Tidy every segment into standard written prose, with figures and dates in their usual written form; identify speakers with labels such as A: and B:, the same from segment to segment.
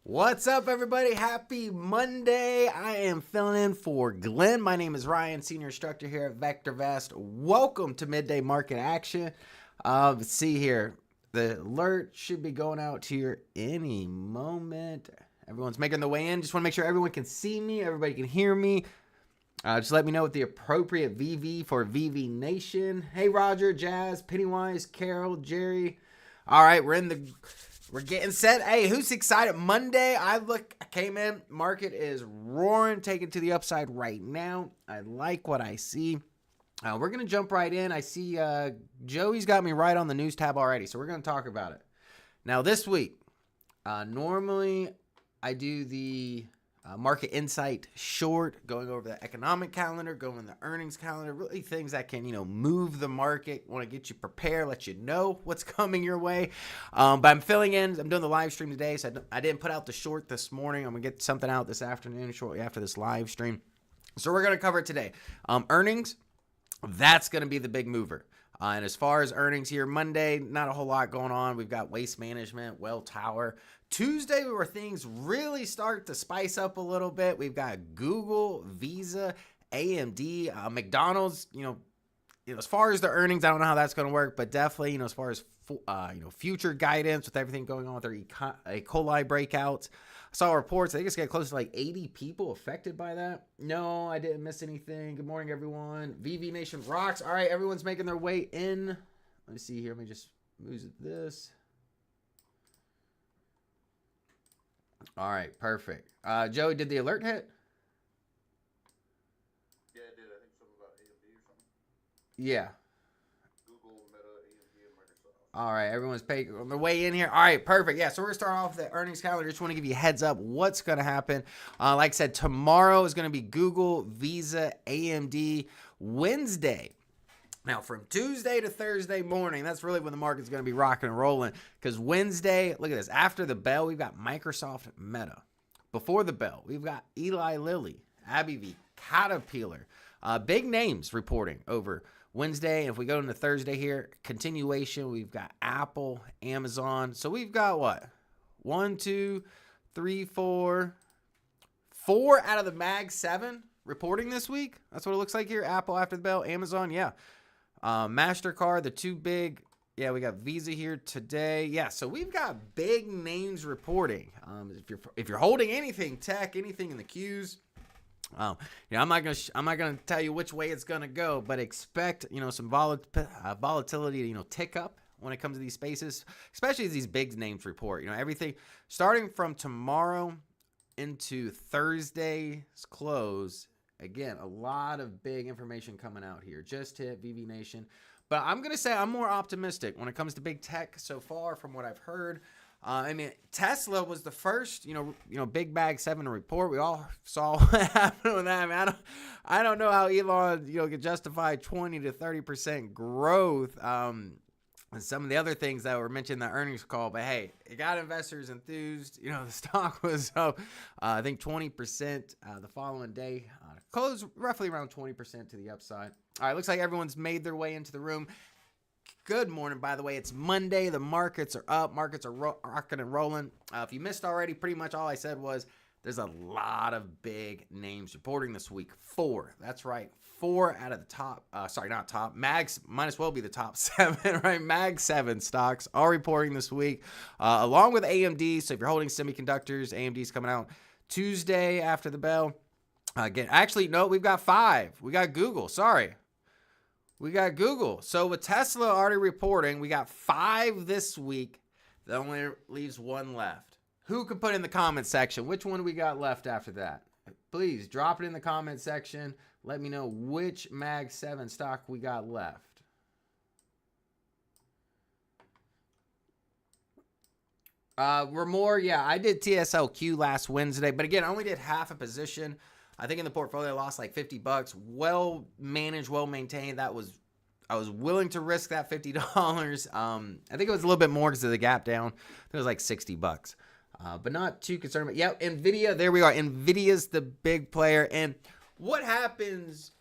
A: What's up, everybody? Happy Monday. I am filling in for Glenn. My name is Ryan, senior instructor here at VectorVest. Welcome to Midday Market Action. Let's see here. The alert should be going out here any moment. Everyone's making their way in. Just want to make sure everyone can see me, everybody can hear me. Just let me know what the appropriate VV for VV Nation. Hey, Roger, Jazz, Pennywise, Carol, Jerry. All right, we're getting set. Hey, who's excited? Monday, I came in. Market is roaring, taking to the upside right now. I like what I see. We're going to jump right in. I see Joey's got me right on the news tab already, so we're going to talk about it. Now, this week, normally I do the market insight short, going over the economic calendar, going the earnings calendar, really things that can, move the market, want to get you prepared, let you know what's coming your way. But I'm filling in. I'm doing the live stream today, so I didn't put out the short this morning. I'm going to get something out this afternoon shortly after this live stream. So we're going to cover it today. Earnings, that's going to be the big mover. And as far as earnings here, Monday, not a whole lot going on. We've got Waste Management, Tower. Tuesday, where things really start to spice up a little bit, we've got Google, Visa, AMD, McDonald's. As far as the earnings, I don't know how that's going to work, but definitely, as far as future guidance with everything going on with their E. coli breakouts. I saw reports. I think it's getting close to like 80 people affected by that. No, I didn't miss anything. Good morning, everyone. VV Nation rocks. All right, everyone's making their way in. Let me see here. Let me just move this. All right, perfect. Joey, did the alert hit?
B: Yeah, it did. I think something about AMD or something.
A: Yeah.
B: Google, Meta, AMD, and Microsoft.
A: All right, everyone's on their way in here. All right, perfect. Yeah, so we're going to start off with the earnings calendar. Just want to give you a heads up what's going to happen. Like I said, tomorrow is going to be Google, Visa, AMD. Wednesday. Now, from Tuesday to Thursday morning, that's really when the market's going to be rocking and rolling. Because Wednesday, look at this. After the bell, we've got Microsoft, Meta. Before the bell, we've got Eli Lilly, AbbVie, Caterpillar. Big names reporting over Wednesday. And if we go into Thursday here, continuation, we've got Apple, Amazon. So we've got what? 1, 2, 3, 4 out of the Mag 7 reporting this week. That's what it looks like here. Apple after the bell, Amazon, yeah. MasterCard, the two big, yeah, we got Visa here today. Yeah, so we've got big names reporting. If you're holding anything tech, anything in the Qs, I'm not gonna tell you which way it's gonna go, but expect some volatility to tick up when it comes to these spaces, especially as these big names report. Everything starting from tomorrow into Thursday's close. Again, a lot of big information coming out here. Just hit VV Nation. But I'm going to say I'm more optimistic when it comes to big tech so far from what I've heard. Tesla was the first, big bag 7 to report. We all saw what happened with that. I don't know how Elon, could justify 20 to 30% growth. And some of the other things that were mentioned in the earnings call, but hey, it got investors enthused. The stock was up, I think 20% the following day, closed roughly around 20% to the upside. All right, looks like everyone's made their way into the room. Good morning, by the way. It's Monday. The markets are up. Markets are rocking and rolling. If you missed already, pretty much all I said was there's a lot of big names reporting this week. 4. That's right. 4 out of the top, not top, Mags might as well be the top 7, right? Mag 7 stocks are reporting this week, along with AMD. So if you're holding semiconductors, AMD's coming out Tuesday after the bell. Again, actually, no, we've got 5. We got Google. Sorry. We got Google. So with Tesla already reporting, we got 5 this week. That only leaves 1 left. Who can put in the comment section which one we got left after that? Please drop it in the comment section. Let me know which Mag 7 stock we got left. I did TSLQ last Wednesday, but again, I only did half a position. I think in the portfolio I lost like $50. Well managed, well maintained. I was willing to risk that $50. I think it was a little bit more because of the gap down. It was like $60. But not too concerned. But yeah, NVIDIA, there we are. NVIDIA's the big player. And what happens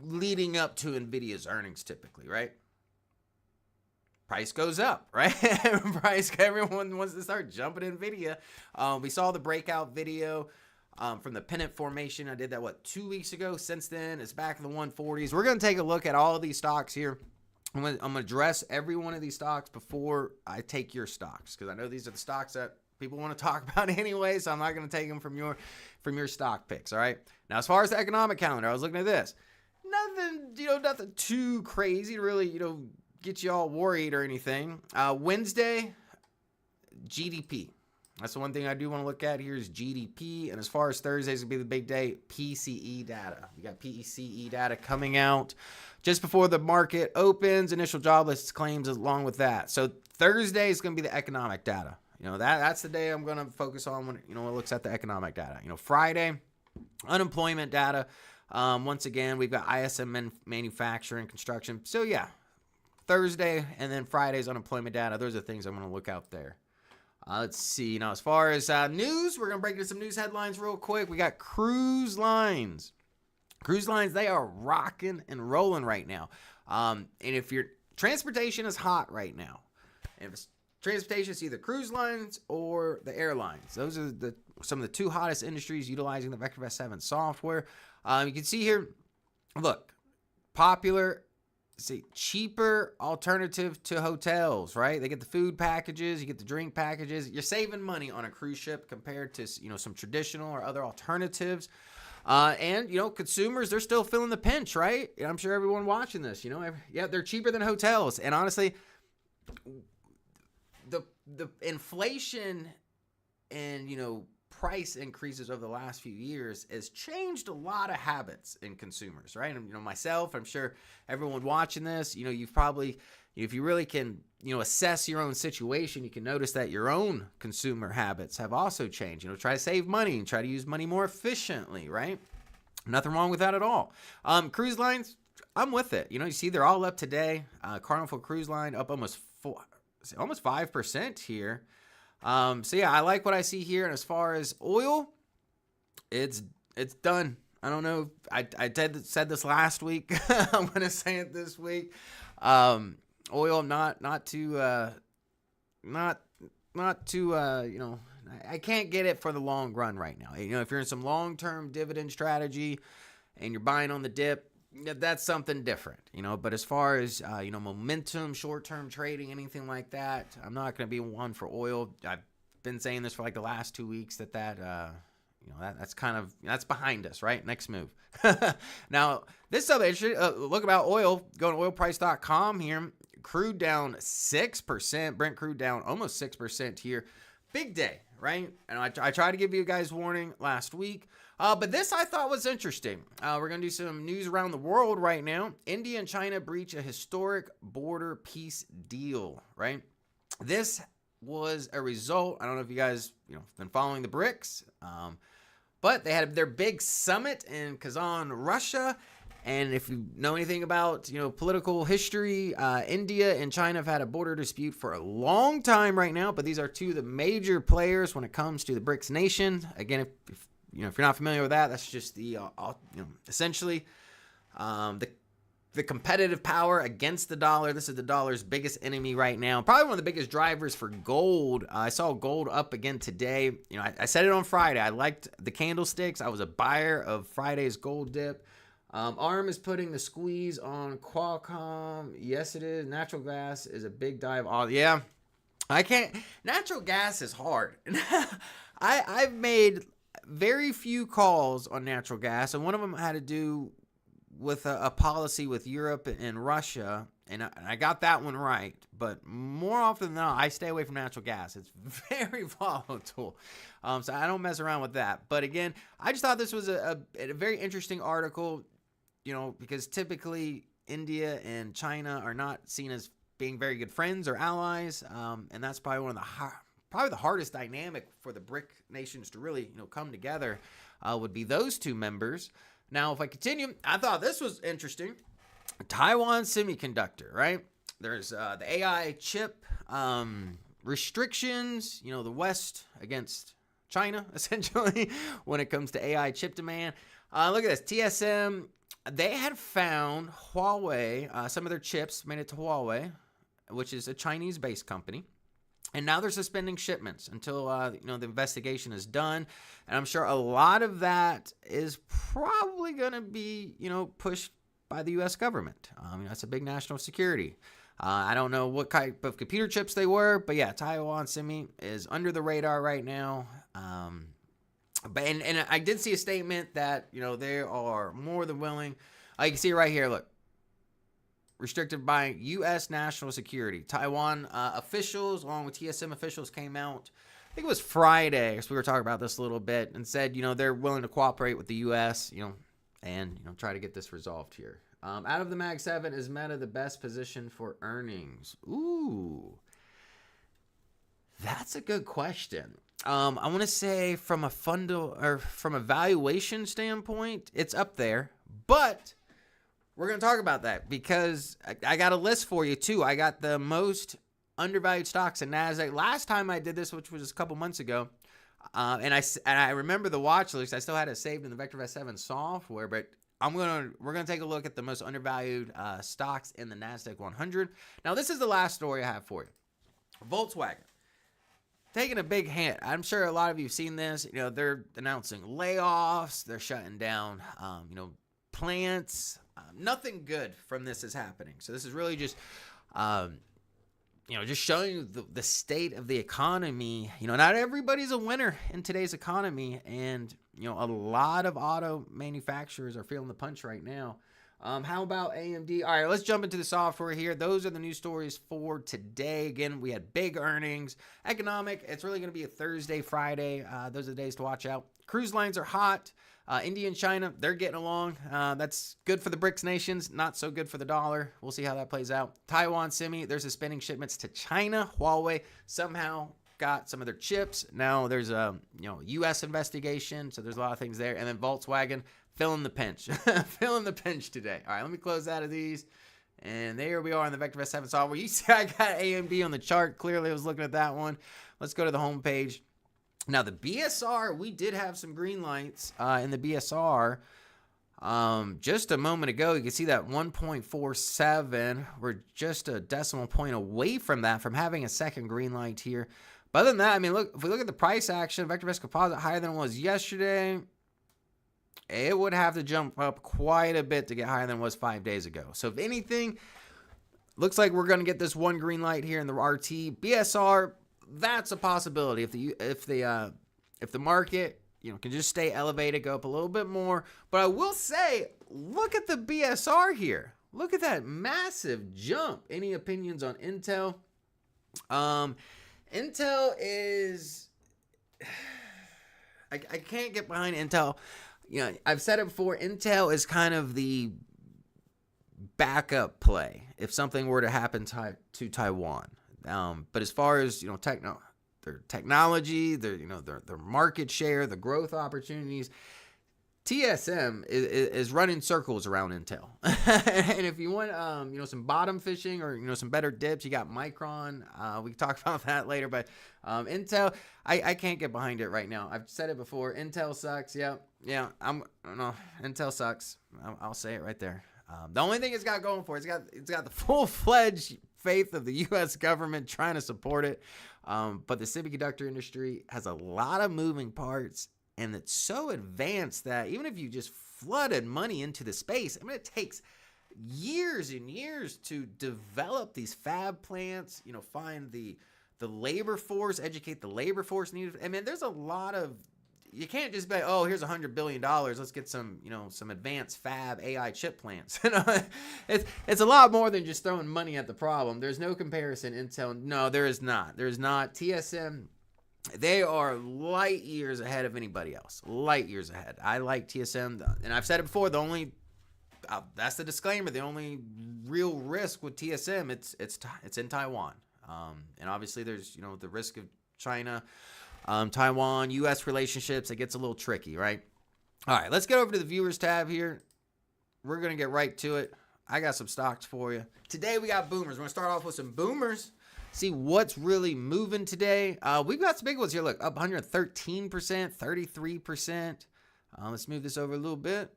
A: leading up to NVIDIA's earnings typically, right? price goes up, right? Everyone wants to start jumping NVIDIA. We saw the breakout video from the pennant formation. I did that, 2 weeks ago? Since then, it's back in the 140s. We're going to take a look at all of these stocks here. I'm going to address every one of these stocks before I take your stocks, because I know these are the stocks that people want to talk about anyway, so I'm not going to take them from your stock picks, all right? Now, as far as the economic calendar, I was looking at this. Nothing too crazy to really, get you all worried or anything. Wednesday, GDP. That's the one thing I do want to look at here is GDP. And as far as Thursday's going to be the big day, PCE data. We got PCE data coming out just before the market opens. Initial jobless claims along with that. So Thursday is going to be the economic data. That's the day I'm going to focus on when, it looks at the economic data. Friday, unemployment data. Once again, we've got ISM manufacturing, construction. So yeah, Thursday and then Friday's unemployment data. Those are the things I'm going to look out there. Let's see. Now, as far as news, we're going to break into some news headlines real quick. We got cruise lines. Cruise lines, they are rocking and rolling right now. And if your transportation is hot right now, and if transportation is either cruise lines or the airlines, those are some of the two hottest industries utilizing the VectorVest 7 software. You can see here, look, popular. See, cheaper alternative to hotels, right? They get the food packages, you get the drink packages. You're saving money on a cruise ship compared to, some traditional or other alternatives. And consumers, they're still feeling the pinch, right? I'm sure everyone watching this, they're cheaper than hotels. And honestly, the inflation and, price increases over the last few years has changed a lot of habits in consumers, right? And, myself, I'm sure everyone watching this, you've probably, if you really can, assess your own situation, you can notice that your own consumer habits have also changed. Try to save money and try to use money more efficiently, right? Nothing wrong with that at all. Cruise lines, I'm with it. You see they're all up today. Carnival Cruise Line up almost 5% here. So yeah, I like what I see here. And as far as oil, it's done. I don't know. I said this last week. I'm going to say it this week. Oil, not too, I can't get it for the long run right now. If you're in some long-term dividend strategy and you're buying on the dip, that's something different, but as far as, momentum, short-term trading, anything like that, I'm not going to be one for oil. I've been saying this for like the last 2 weeks that's behind us, right? Next move. Now, this is something interesting. Look about oil, go to oilprice.com here. Crude down 6%, Brent crude down almost 6% here. Big day, right? And I tried to give you guys warning last week. But this I thought was interesting. We're going to do some news around the world right now. India and China breach a historic border peace deal, right? This was a result. I don't know if you guys, been following the BRICS, but they had their big summit in Kazan, Russia. And if you know anything about, political history, India and China have had a border dispute for a long time right now. But these are two of the major players when it comes to the BRICS nation. Again, if you're not familiar with that, that's just the, essentially the competitive power against the dollar. This is the dollar's biggest enemy right now. Probably one of the biggest drivers for gold. I saw gold up again today. I said it on Friday. I liked the candlesticks. I was a buyer of Friday's gold dip. ARM is putting the squeeze on Qualcomm. Yes, it is. Natural gas is a big dive. Oh, yeah. I can't. Natural gas is hard. I've made very few calls on natural gas, and one of them had to do with a policy with Europe and Russia, and I got that one right. But more often than not, I stay away from natural gas. It's very volatile, so I don't mess around with that. But again, I just thought this was a very interesting article, because typically India and China are not seen as being very good friends or allies, and that's probably one of the hardest dynamic for the BRIC nations to really, come together, would be those two members. Now, if I continue, I thought this was interesting. Taiwan Semiconductor, right? There's the AI chip restrictions, the West against China, essentially, when it comes to AI chip demand. Look at this. TSM, they had found Huawei, some of their chips made it to Huawei. which is a Chinese-based company. And now they're suspending shipments until the investigation is done. And I'm sure a lot of that is probably going to be pushed by the U.S. government. That's a big national security. I don't know what type of computer chips they were, but yeah, Taiwan Semi is under the radar right now. But I did see a statement that they are more than willing. You can see it right here. Look. Restricted by U.S. national security. Taiwan officials, along with TSM officials, came out, I think it was Friday, so we were talking about this a little bit, and said, they're willing to cooperate with the U.S., and try to get this resolved here. Out of the Mag 7, is Meta the best position for earnings? Ooh, that's a good question. I want to say from a valuation standpoint, it's up there, but we're going to talk about that because I got a list for you too. I got the most undervalued stocks in NASDAQ. Last time I did this, which was a couple months ago, and I remember the watch list. I still had it saved in the VectorVest 7 software, but we're gonna take a look at the most undervalued stocks in the NASDAQ 100. Now, this is the last story I have for you. Volkswagen taking a big hit. I'm sure a lot of you have seen this. They're announcing layoffs. They're shutting down, plants. Nothing good from this is happening. So this is really just, just showing you the state of the economy. Not everybody's a winner in today's economy, and a lot of auto manufacturers are feeling the punch right now. How about AMD? All right, let's jump into the software here. Those are the news stories for today. Again, we had big earnings. Economic, it's really going to be a Thursday, Friday. Those are the days to watch out. Cruise lines are hot. India and China, they're getting along. That's good for the BRICS nations, not so good for the dollar. We'll see how that plays out. Taiwan Semi, they're suspending shipments to China. Huawei somehow got some of their chips. Now there's a U.S. investigation, so there's a lot of things there. And then Volkswagen feeling the pinch, feeling the pinch today. All right, let me close out of these. And there we are on the VectorVest 7 software. You see I got AMD on the chart. Clearly I was looking at that one. Let's go to the home page. Now, the BSR, we did have some green lights in the BSR just a moment ago. You can see that 1.47. We're just a decimal point away from that, from having a second green light here. But other than that, look, if we look at the price action, VectorVest Composite higher than it was yesterday. It would have to jump up quite a bit to get higher than it was 5 days ago. So, if anything, looks like we're going to get this one green light here in the RT. BSR, that's a possibility if the market can just stay elevated, go up a little bit more. But I will say, look at the BSR here. Look at that massive jump. Any opinions on Intel? Intel is I can't get behind Intel. I've said it before. Intel is kind of the backup play if something were to happen to Taiwan. But as far as their technology, their market share, the growth opportunities, TSM is running circles around Intel. And if you want some bottom fishing or some better dips, you got Micron. We can talk about that later. But Intel, I can't get behind it right now. I've said it before. Intel sucks. Yeah. Intel sucks. I'll say it right there. The only thing it's got going for it, it's got the full-fledged faith of the U.S. government trying to support it. But the semiconductor industry has a lot of moving parts, and it's so advanced that even if you just flooded money into the space, it takes years and years to develop these fab plants, find the labor force, educate the labor force needed. There's a lot of, you can't just be, oh, here's $100 billion. Let's get some advanced fab AI chip plants. It's a lot more than just throwing money at the problem. There's no comparison. Intel, no, there is not. There's not. TSM, they are light years ahead of anybody else. Light years ahead. I like TSM, and I've said it before. That's the disclaimer. The only real risk with TSM, it's in Taiwan, and obviously there's the risk of China. Taiwan, U.S. relationships, it gets a little tricky, right? All right, let's get over to the viewers tab here. We're going to get right to it. I got some stocks for you. Today we got boomers. We're going to start off with some boomers, see what's really moving today. We've got some big ones here. Look, up 113%, 33%. Let's move this over a little bit.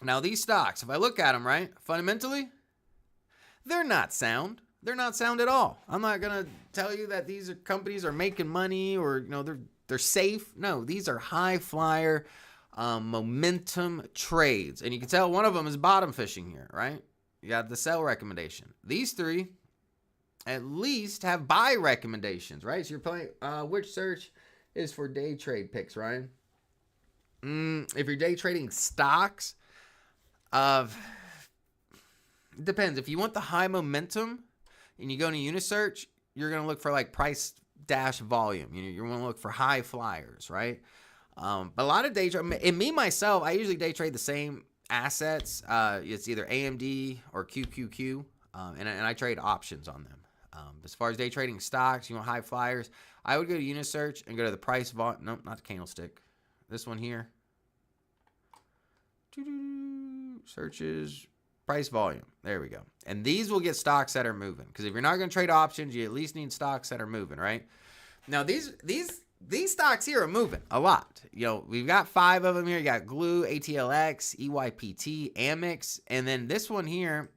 A: Now, these stocks, if I look at them, right, fundamentally, They're not sound. They're not sound at all. I'm not gonna tell you that these companies are making money or they're safe. No, these are high flyer momentum trades, and you can tell one of them is bottom fishing here, right? You got the sell recommendation. These three at least have buy recommendations, right? So you're playing. Which search is for day trade picks, Ryan? If you're day trading stocks, it depends. If you want the high momentum and you go into Unisearch, you're going to look for like price dash volume. You're going to look for high flyers, right? But a lot of day trade, and me myself, I usually day trade the same assets. It's either AMD or QQQ, and I trade options on them. As far as day trading stocks, you want high flyers, I would go to Unisearch and go to the price volume. Nope, not the candlestick. This one here. Searches, price volume. There we go. And these will get stocks that are moving. Because if you're not going to trade options, you at least need stocks that are moving, right? Now, these stocks here are moving a lot. We've got 5 of them here. You got Glue, ATLX, EYPT, Amex, and then this one here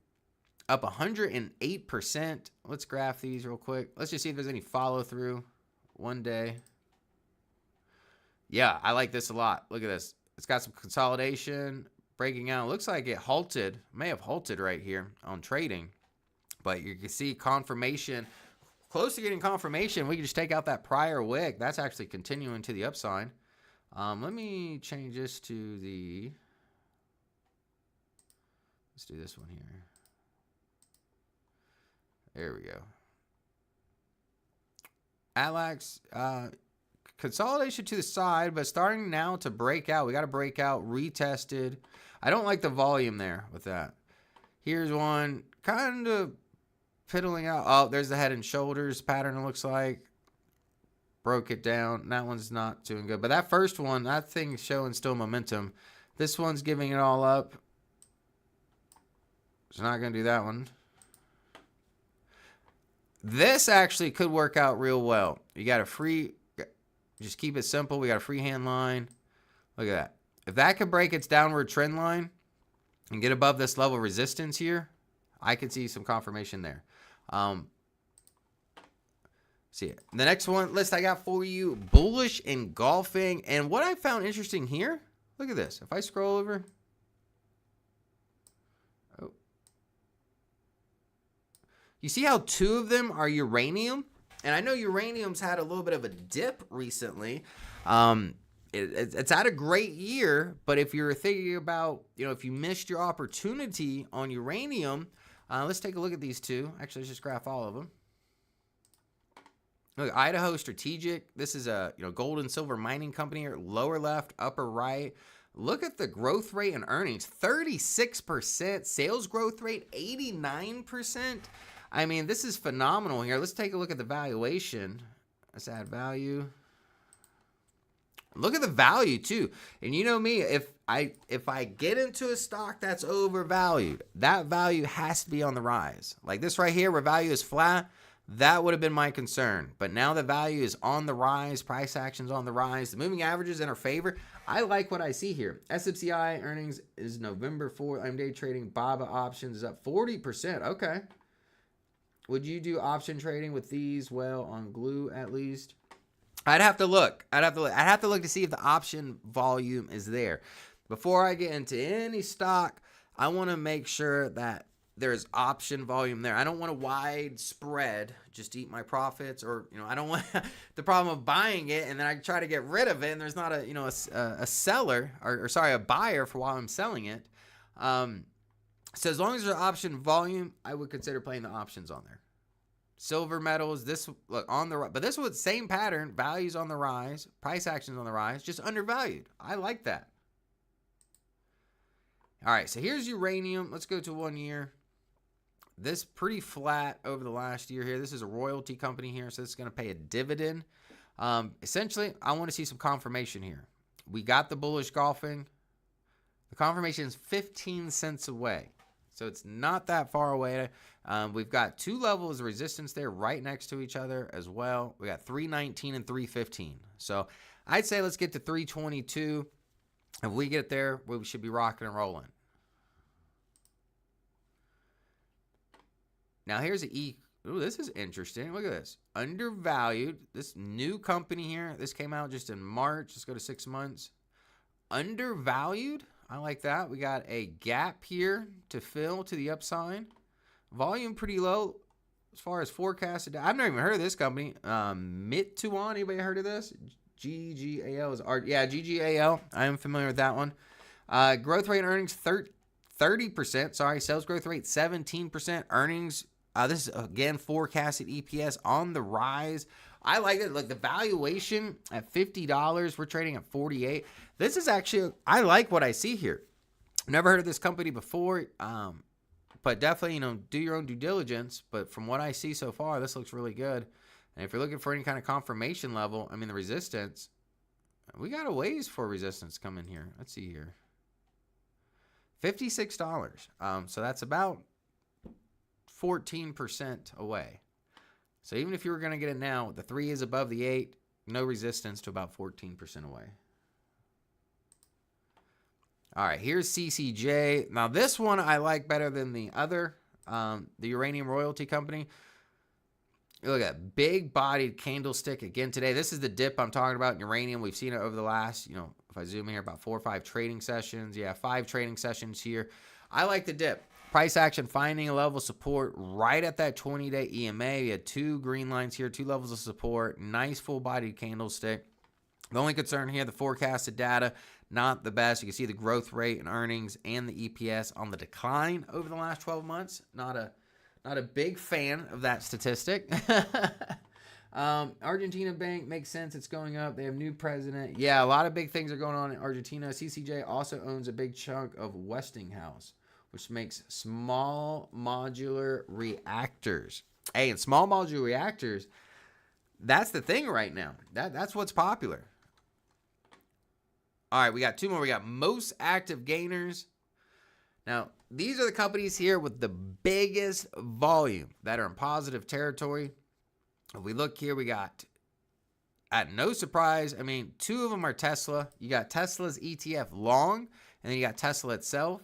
A: up 108%. Let's graph these real quick. Let's just see if there's any follow through. One day. Yeah, I like this a lot. Look at this. It's got some consolidation breaking out. It looks like it halted, may have halted right here on trading, but you can see confirmation. Close to getting confirmation. We can just take out that prior wick. That's actually continuing to the upside. Let me change this to the. Let's do this one here. There we go. Atlax, consolidation to the side, but starting now to break out. We got to break out, retested. I don't like the volume there with that. Here's one kind of piddling out. Oh, there's the head and shoulders pattern, it looks like. Broke it down. That one's not doing good. But that first one, that thing's showing still momentum. This one's giving it all up. It's not going to do that one. This actually could work out real well. You got a free, just keep it simple. We got a free hand line. Look at that. If that could break its downward trend line and get above this level of resistance here, I could see some confirmation there. See it. The next one list I got for you, bullish engulfing. And what I found interesting here, look at this. If I scroll over. Oh. You see how 2 of them are uranium? And I know uranium's had a little bit of a dip recently. It's had a great year, but if you're thinking about, if you missed your opportunity on uranium, let's take a look at these 2. Actually, let's just graph all of them. Look, Idaho Strategic. This is a gold and silver mining company here. Lower left, upper right. Look at the growth rate and earnings. 36%. Sales growth rate, 89%. I mean, this is phenomenal here. Let's take a look at the valuation. Let's add value. Look at the value too. And you know me, if I get into a stock that's overvalued, that value has to be on the rise. Like this right here where value is flat, that would have been my concern. But now the value is on the rise, price action's on the rise, the moving averages in our favor. I like what I see here. SMCI earnings is November 4th. I'm day trading. BABA options is up 40%. Okay. Would you do option trading with these? Well, on Glue at least. I'd have to look. I'd have to look to see if the option volume is there. Before I get into any stock, I want to make sure that there's option volume there. I don't want a wide spread, just eat my profits, or I don't want the problem of buying it and then I try to get rid of it and there's not a seller or sorry, a buyer for while I'm selling it. So as long as there's option volume, I would consider playing the options on there. Silver metals, this look on the but this was same pattern, values on the rise, price actions on the rise, just undervalued. I like that. All right, so here's uranium. Let's go to 1 year. This pretty flat over the last year here. This is a royalty company here, so this is going to pay a dividend. Essentially, I want to see some confirmation here. We got the bullish golfing. The confirmation is 15 cents away, so it's not that far away. We've got 2 levels of resistance there right next to each other as well. We got 319 and 315. So I'd say let's get to 322. If we get there, we should be rocking and rolling. Now here's Ooh, this is interesting. Look at this. Undervalued. This new company here. This came out just in March. Let's go to 6 months. Undervalued. I like that. We got a gap here to fill to the upside. Volume pretty low as far as forecasted. I've never even heard of this company. Mituan. Anybody heard of this? GGAL is art. Yeah, GGAL. I am familiar with that one. Growth rate earnings 30%. Sorry, sales growth rate 17%. Earnings. This is again forecasted EPS on the rise. I like it. Look, the valuation at $50. We're trading at $48. This is actually, I like what I see here. Never heard of this company before, but definitely, do your own due diligence. But from what I see so far, this looks really good. And if you're looking for any kind of confirmation level, I mean, the resistance, we got a ways for resistance coming here. Let's see here. $56. So that's about 14% away. So even if you were going to get it now, the 3 is above the 8, no resistance to about 14% away. All right, here's CCJ. Now this one I like better than the other, the uranium royalty company. Look at that big bodied candlestick again today. This is the dip I'm talking about in uranium. We've seen it over the last, if I zoom in here, about 4 or 5 trading sessions. Yeah, 5 trading sessions here. I like the dip. Price action finding a level of support right at that 20-day EMA. We had 2 green lines here, 2 levels of support. Nice full-bodied candlestick. The only concern here, the forecasted data, not the best. You can see the growth rate and earnings and the EPS on the decline over the last 12 months. Not a big fan of that statistic. Argentina Bank makes sense. It's going up. They have new president. Yeah, a lot of big things are going on in Argentina. CCJ also owns a big chunk of Westinghouse, which makes small modular reactors. Hey, and small modular reactors, that's the thing right now. That's what's popular. All right, we got 2 more. We got most active gainers. Now, these are the companies here with the biggest volume that are in positive territory. If we look here, we got, at no surprise, 2 of them are Tesla. You got Tesla's ETF long, and then you got Tesla itself.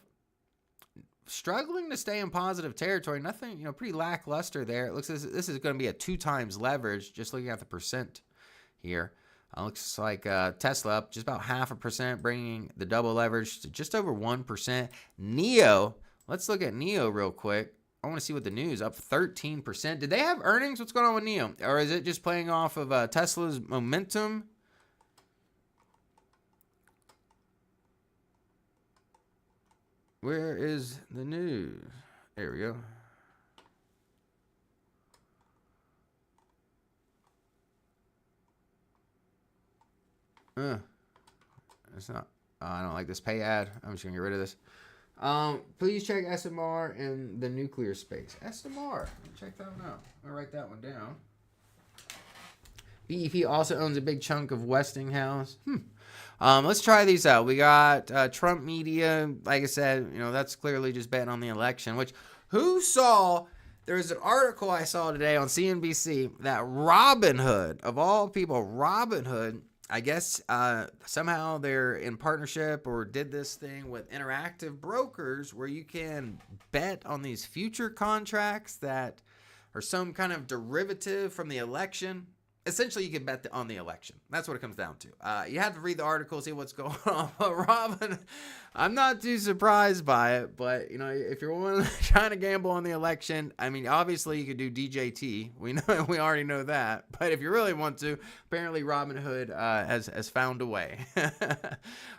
A: Struggling to stay in positive territory. Nothing, pretty lackluster there. It looks this is going to be a 2 times leverage, just looking at the percent here. Looks like Tesla up just about 0.5%, bringing the double leverage to just over 1%. NEO, let's look at NEO real quick. I want to see what the news, up 13%. Did they have earnings? What's going on with NEO? Or is it just playing off of Tesla's momentum? Where is the news? There we go. It's not. I don't like this pay ad. I'm just gonna get rid of this. Please check SMR in the nuclear space. SMR. Check that one out. I'll write that one down. BEP also owns a big chunk of Westinghouse. Let's try these out. We got Trump media. Like I said, that's clearly just betting on the election. Which, who saw? There's an article I saw today on CNBC that Robinhood, of all people, Robinhood, I guess somehow they're in partnership or did this thing with Interactive Brokers where you can bet on these future contracts that are some kind of derivative from the election. Essentially, you can bet on the election. That's what it comes down to. You have to read the article, see what's going on. But Robin, I'm not too surprised by it. But, if you're trying to gamble on the election, obviously you could do DJT. We already know that. But if you really want to, apparently Robinhood has found a way.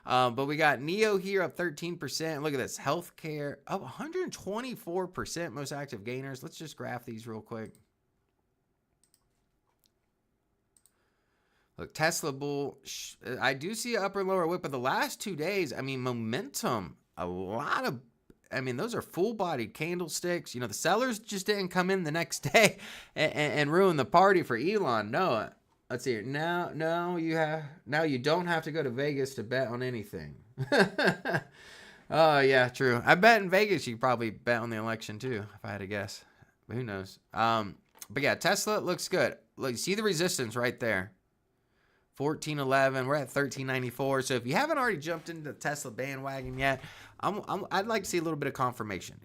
A: But we got NEO here up 13%. Look at this. Healthcare up 124%. Most active gainers. Let's just graph these real quick. Look, Tesla bull, I do see an upper and lower wick, but the last 2 days, momentum, a lot of, those are full-bodied candlesticks. The sellers just didn't come in the next day and ruin the party for Elon. No, let's see here. Now you don't have to go to Vegas to bet on anything. Oh, yeah, true. I bet in Vegas you probably bet on the election, too, if I had to guess. But who knows? But, yeah, Tesla looks good. Look, you see the resistance right there. 1411. We're at 1394. So if you haven't already jumped into the Tesla bandwagon yet, I'd like to see a little bit of confirmation.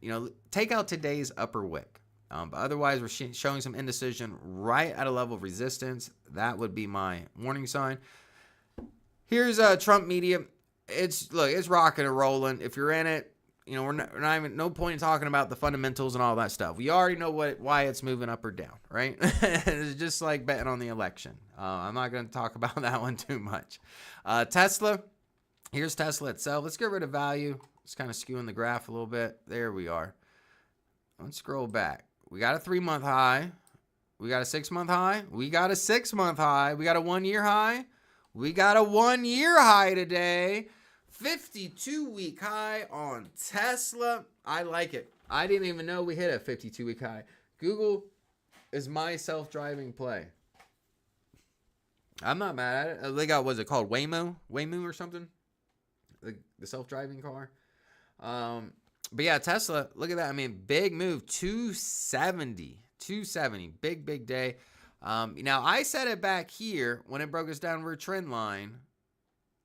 A: Take out today's upper wick. But otherwise, we're showing some indecision right at a level of resistance. That would be my warning sign. Here's Trump media. It's rocking and rolling. If you're in it, we're not even no point in talking about the fundamentals and all that stuff. We already know why it's moving up or down, right? It's just like betting on the election. I'm not going to talk about that one too much. Tesla. Here's Tesla itself. Let's get rid of value. It's kind of skewing the graph a little bit. There we are. Let's scroll back. We got a 3-month high. We got a 6-month high. We got a 6-month high. We got a 1-year high. We got a 1-year high today. 52-week high on Tesla. I like it. I didn't even know we hit a 52-week high. Google is my self-driving play. I'm not mad at it. They got, what's it called? Waymo or something? The self-driving car. But yeah, Tesla, look at that. I mean, big move, 270. Big day. Now, I said it back here when it broke its downward trend line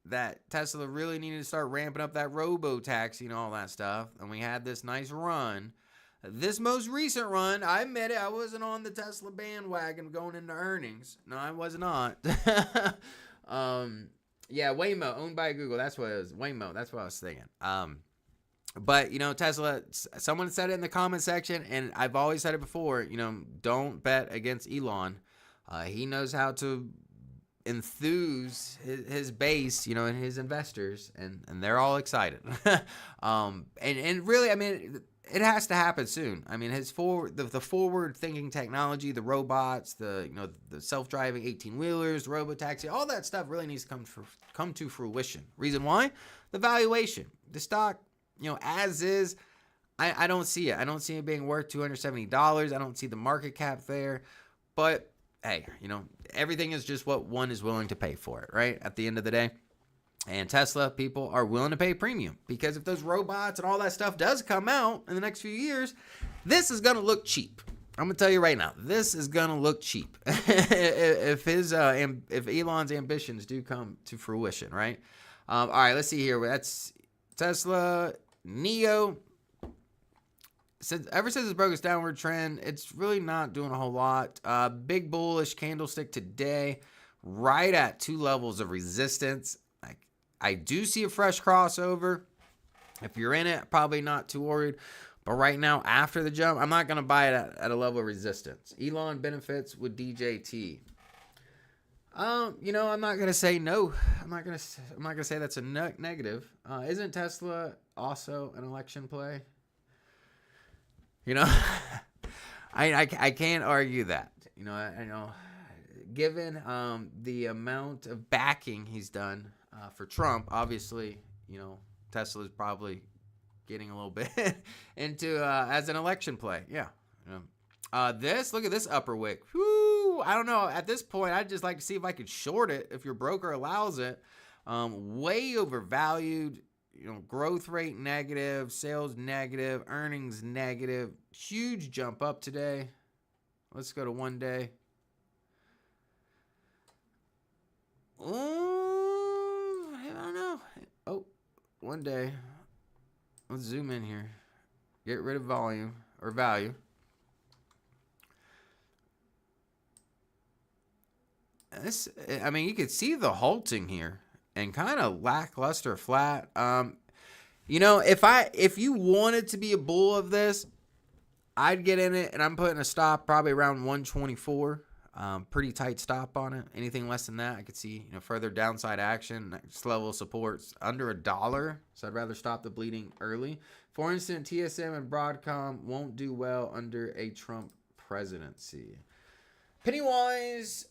A: that Tesla really needed to start ramping up that robo-taxi and all that stuff. And we had this nice run. This most recent run, I admit it, I wasn't on the Tesla bandwagon going into earnings. No, I was not. Yeah, Waymo, owned by Google. That's what it was. Waymo, that's what I was thinking. But, Tesla, someone said it in the comment section, and I've always said it before, don't bet against Elon. He knows how to enthuse his base, and his investors, and they're all excited. And really, I mean, it has to happen soon. I mean, the forward-thinking technology, the robots, the self-driving 18-wheelers, the robo-taxi, all that stuff really needs to come to fruition. Reason why? The valuation. The stock, as is, I don't see it. I don't see it being worth $270. I don't see the market cap there. But, hey, everything is just what one is willing to pay for it, right? At the end of the day. And Tesla people are willing to pay premium because if those robots and all that stuff does come out in the next few years, this is going to look cheap. I'm going to tell you right now, this is going to look cheap if Elon's ambitions do come to fruition, right? All right, let's see here. That's Tesla, NIO. Ever since it broke its downward trend, it's really not doing a whole lot. Big bullish candlestick today, right at 2 levels of resistance. I do see a fresh crossover. If you're in it, probably not too worried. But right now, after the jump, I'm not going to buy it at a level of resistance. Elon benefits with DJT. I'm not going to say no. I'm not going to say that's a negative. Isn't Tesla also an election play? I can't argue that. I know. Given the amount of backing he's done for Trump, obviously, Tesla's probably getting a little bit into as an election play. Yeah. Look at this upper wick. Whoo, I don't know. At this point, I'd just like to see if I could short it if your broker allows it. Way overvalued. Growth rate negative, sales negative, earnings negative. Huge jump up today. Let's go to 1 day. Oh, I don't know. Oh, 1 day. Let's zoom in here. Get rid of volume or value. You could see the halting here and kind of lackluster flat. If you wanted to be a bull of this, I'd get in it, and I'm putting a stop probably around 124. Pretty tight stop on it. Anything less than that, I could see further downside action. Next level of support's under $1, so I'd rather stop the bleeding early. For instance, TSM and Broadcom won't do well under a Trump presidency. Pennywise,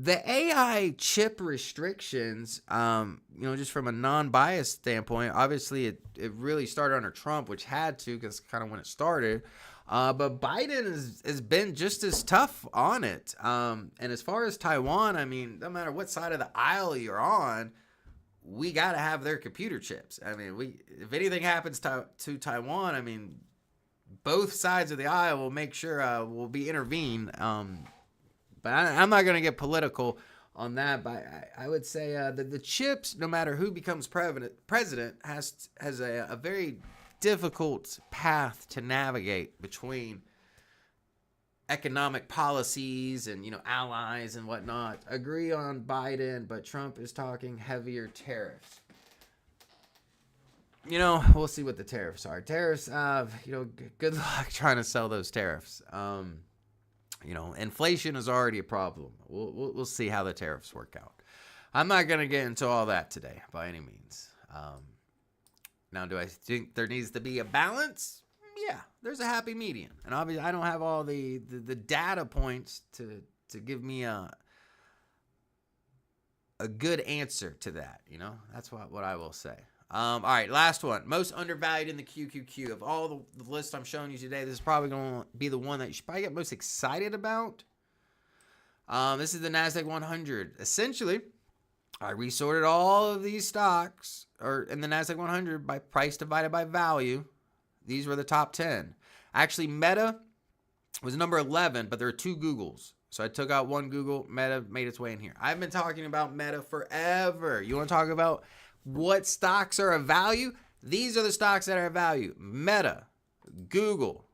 A: the AI chip restrictions, just from a non-biased standpoint, obviously it really started under Trump, which had to because kind of when it started. But Biden has been just as tough on it. And as far as Taiwan, no matter what side of the aisle you're on, we got to have their computer chips. If anything happens to Taiwan, both sides of the aisle will make sure will be intervened. But I'm not going to get political on that. But I would say that the chips, no matter who becomes president has a very difficult path to navigate between economic policies and, allies and whatnot. Agree on Biden, but Trump is talking heavier tariffs. We'll see what the tariffs are. Tariffs, good luck trying to sell those tariffs. Inflation is already a problem. We'll see how the tariffs work out. I'm not going to get into all that today by any means. Now, do I think there needs to be a balance? Yeah, there's a happy median. And obviously, I don't have all the data points to give me a good answer to that. That's what I will say. All right, last one. Most undervalued in the QQQ. Of all the lists I'm showing you today, this is probably going to be the one that you should probably get most excited about. This is the NASDAQ 100. Essentially, I resorted all of these stocks in the NASDAQ 100 by price divided by value. These were the top 10. Actually, Meta was number 11, but there are 2 Googles. So I took out one Google. Meta made its way in here. I've been talking about Meta forever. You want to talk about what stocks are of value? These are the stocks that are of value. Meta, Google,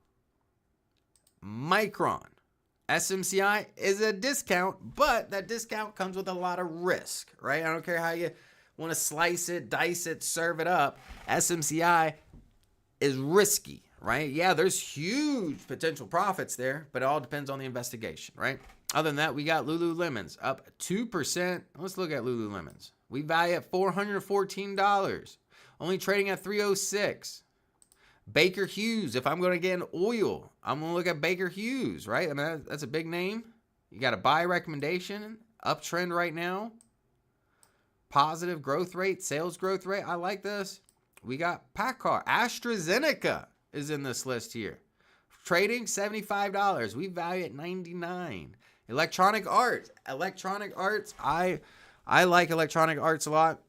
A: Micron, SMCI is a discount, but that discount comes with a lot of risk, right? I don't care how you want to slice it, dice it, serve it up. SMCI is risky, right? Yeah, there's huge potential profits there, but it all depends on the investigation, right? Other than that, we got Lululemon's up 2%. Let's look at Lululemon's. We value at $414, only trading at $306. Baker Hughes, if I'm going to get an oil, I'm going to look at Baker Hughes, right? I mean, that's a big name. You got a buy recommendation, uptrend right now. Positive growth rate, sales growth rate. I like this. We got PACCAR. AstraZeneca is in this list here. Trading $75. We value at $99. Electronic Arts. I like Electronic Arts a lot.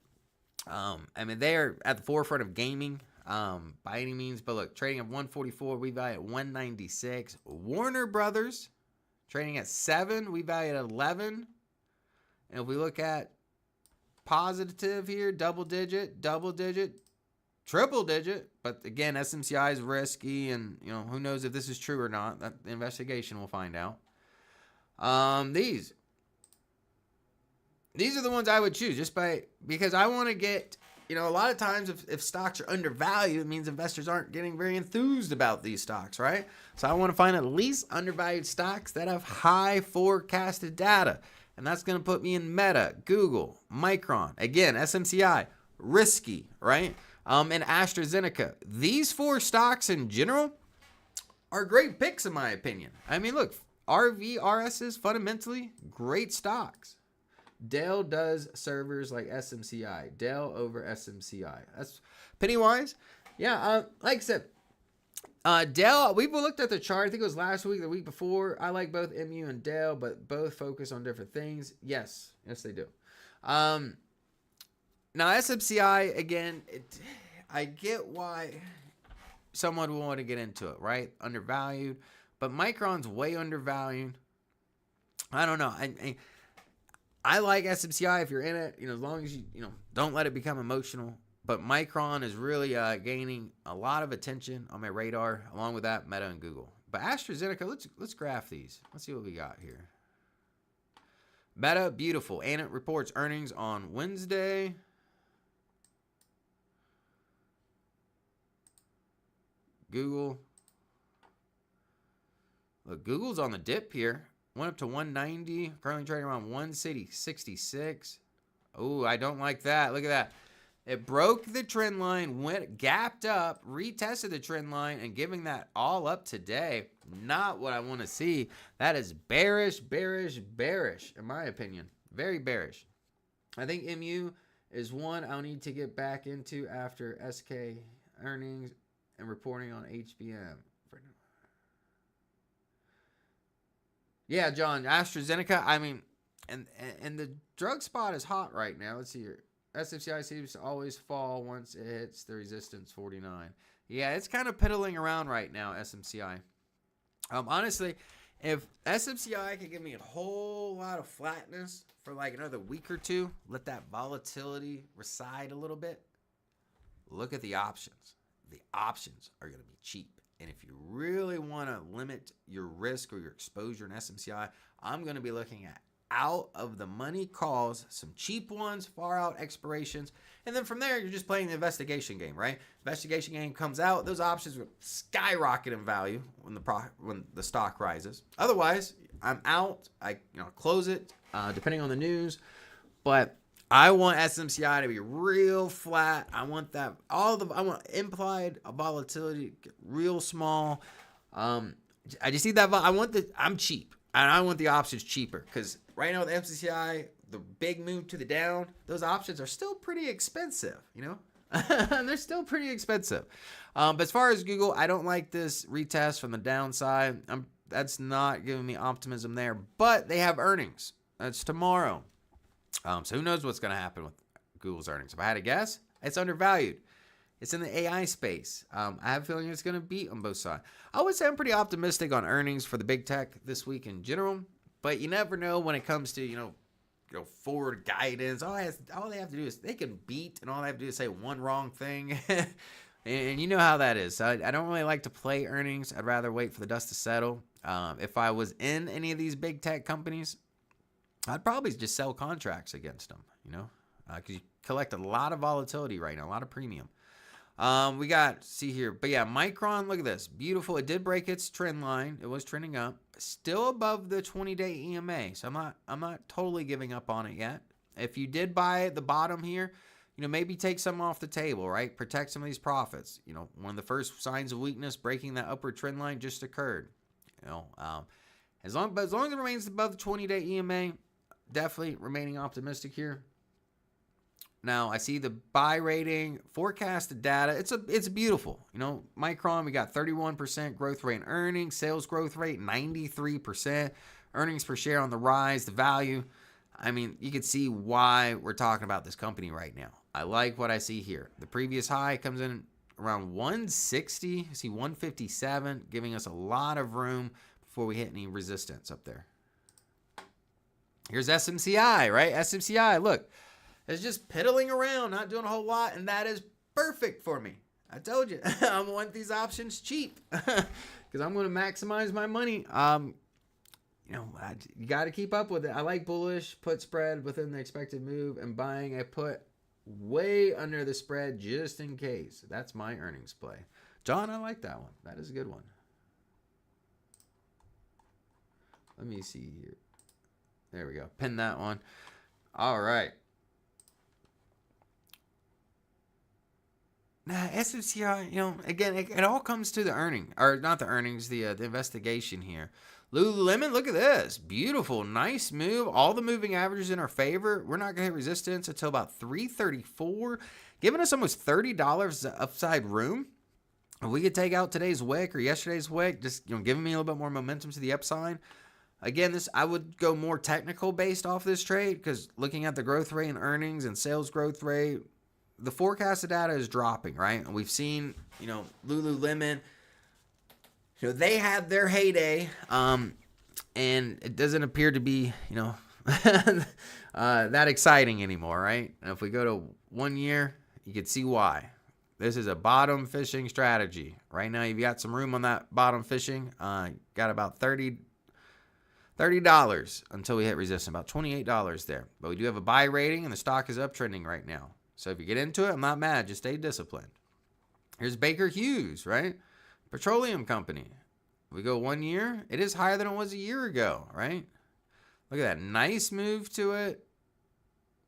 A: They are at the forefront of gaming by any means. But look, trading at 144, we value at 196. Warner Brothers, trading at 7, we value at 11. And if we look at positive here, double digit, triple digit. But again, SMCI is risky, and who knows if this is true or not. The investigation will find out. These are the ones I would choose because I want to get, a lot of times if stocks are undervalued, it means investors aren't getting very enthused about these stocks, right? So I want to find at least undervalued stocks that have high forecasted data. And that's going to put me in Meta, Google, Micron. Again, SMCI, risky, right? And AstraZeneca. These 4 stocks in general are great picks in my opinion. I mean, look, RVRSs, fundamentally, great stocks. Dell does servers like SMCI. Dell over SMCI. That's penny-wise. Yeah, like I said, Dell, we looked at the chart. I think it was last week, the week before. I like both MU and Dell, but both focus on different things. Yes, they do. Now, SMCI, again, I get why someone would want to get into it, right? Undervalued. But Micron's way undervalued. I don't know. I like SMCI if you're in it, as long as you don't let it become emotional. But Micron is really gaining a lot of attention on my radar, along with that, Meta and Google. But AstraZeneca, let's graph these. Let's see what we got here. Meta, beautiful. And it reports earnings on Wednesday. Google. Look, Google's on the dip here. Went up to 190. Currently trading around 166. Oh, I don't like that. Look at that. It broke the trend line, gapped up, retested the trend line, and giving that all up today. Not what I want to see. That is bearish, in my opinion. Very bearish. I think MU is one I'll need to get back into after SK earnings and reporting on HBM. Yeah, John, AstraZeneca, and the drug spot is hot right now. Let's see here. SFCI seems to always fall once it hits the resistance 49. Yeah, it's kind of piddling around right now, SMCI. Honestly, If SMCI can give me a whole lot of flatness for like another week or two, let that volatility reside a little bit, look at the options. The options are going to be cheap. And if you really want to limit your risk or your exposure in SMCI, I'm going to be looking at out of the money calls, some cheap ones, far out expirations. And then from there, you're just playing the investigation game, right? Investigation game comes out, those options will skyrocket in value when the stock rises. Otherwise, I'm out. I close it depending on the news. But I want SMCI to be real flat. I want I want implied volatility real small. I just need that. I'm cheap, and I want the options cheaper because right now with MCCI, the big move to the down, those options are still pretty expensive. They're still pretty expensive. But as far as Google, I don't like this retest from the downside. That's not giving me optimism there. But they have earnings. That's tomorrow. So who knows what's going to happen with Google's earnings? If I had to guess, it's undervalued. It's in the AI space. I have a feeling it's going to beat on both sides. I would say I'm pretty optimistic on earnings for the big tech this week in general, but you never know when it comes to forward guidance. All they have to do is they can beat, and all they have to do is say one wrong thing, and you know how that is. So I don't really like to play earnings. I'd rather wait for the dust to settle. If I was in any of these big tech companies, I'd probably just sell contracts against them, because you collect a lot of volatility right now, a lot of premium. We got, see here, but yeah, Micron, look at this, beautiful. It did break its trend line. It was trending up, still above the 20-day EMA. So I'm not totally giving up on it yet. If you did buy at the bottom here, maybe take some off the table, right? Protect some of these profits. One of the first signs of weakness, breaking that upward trend line just occurred. As long as it remains above the 20-day EMA, definitely remaining optimistic here. Now, I see the buy rating, forecasted data. It's beautiful. Micron, we got 31% growth rate in earnings, sales growth rate 93%, earnings per share on the rise, the value. I mean, you can see why we're talking about this company right now. I like what I see here. The previous high comes in around 160. I see 157, giving us a lot of room before we hit any resistance up there. Here's SMCI, right? SMCI, look, it's just piddling around, not doing a whole lot, and that is perfect for me. I told you, I want these options cheap because I'm going to maximize my money. You got to keep up with it. I like bullish, put spread within the expected move, and buying a put way under the spread just in case. That's my earnings play. John, I like that one. That is a good one. Let me see here. There we go. Pin that one. All right. Now, SMCI, again, it all comes to the earning, or not the earnings, the investigation here. Lululemon, look at this. Beautiful, nice move. All the moving averages in our favor. We're not going to hit resistance until about 334, giving us almost $30 upside room. If we could take out today's wick or yesterday's wick, just giving me a little bit more momentum to the upside. Again, I would go more technical based off this trade because looking at the growth rate and earnings and sales growth rate, the forecasted data is dropping, right? And we've seen, Lululemon, they had their heyday, and it doesn't appear to be, that exciting anymore, right? And if we go to 1 year, you can see why. This is a bottom fishing strategy. Right now, you've got some room on that bottom fishing. Got about $30 until we hit resistance, about $28 there. But we do have a buy rating, and the stock is uptrending right now. So if you get into it, I'm not mad. Just stay disciplined. Here's Baker Hughes, right? Petroleum company. We go 1 year. It is higher than it was a year ago, right? Look at that. Nice move to it.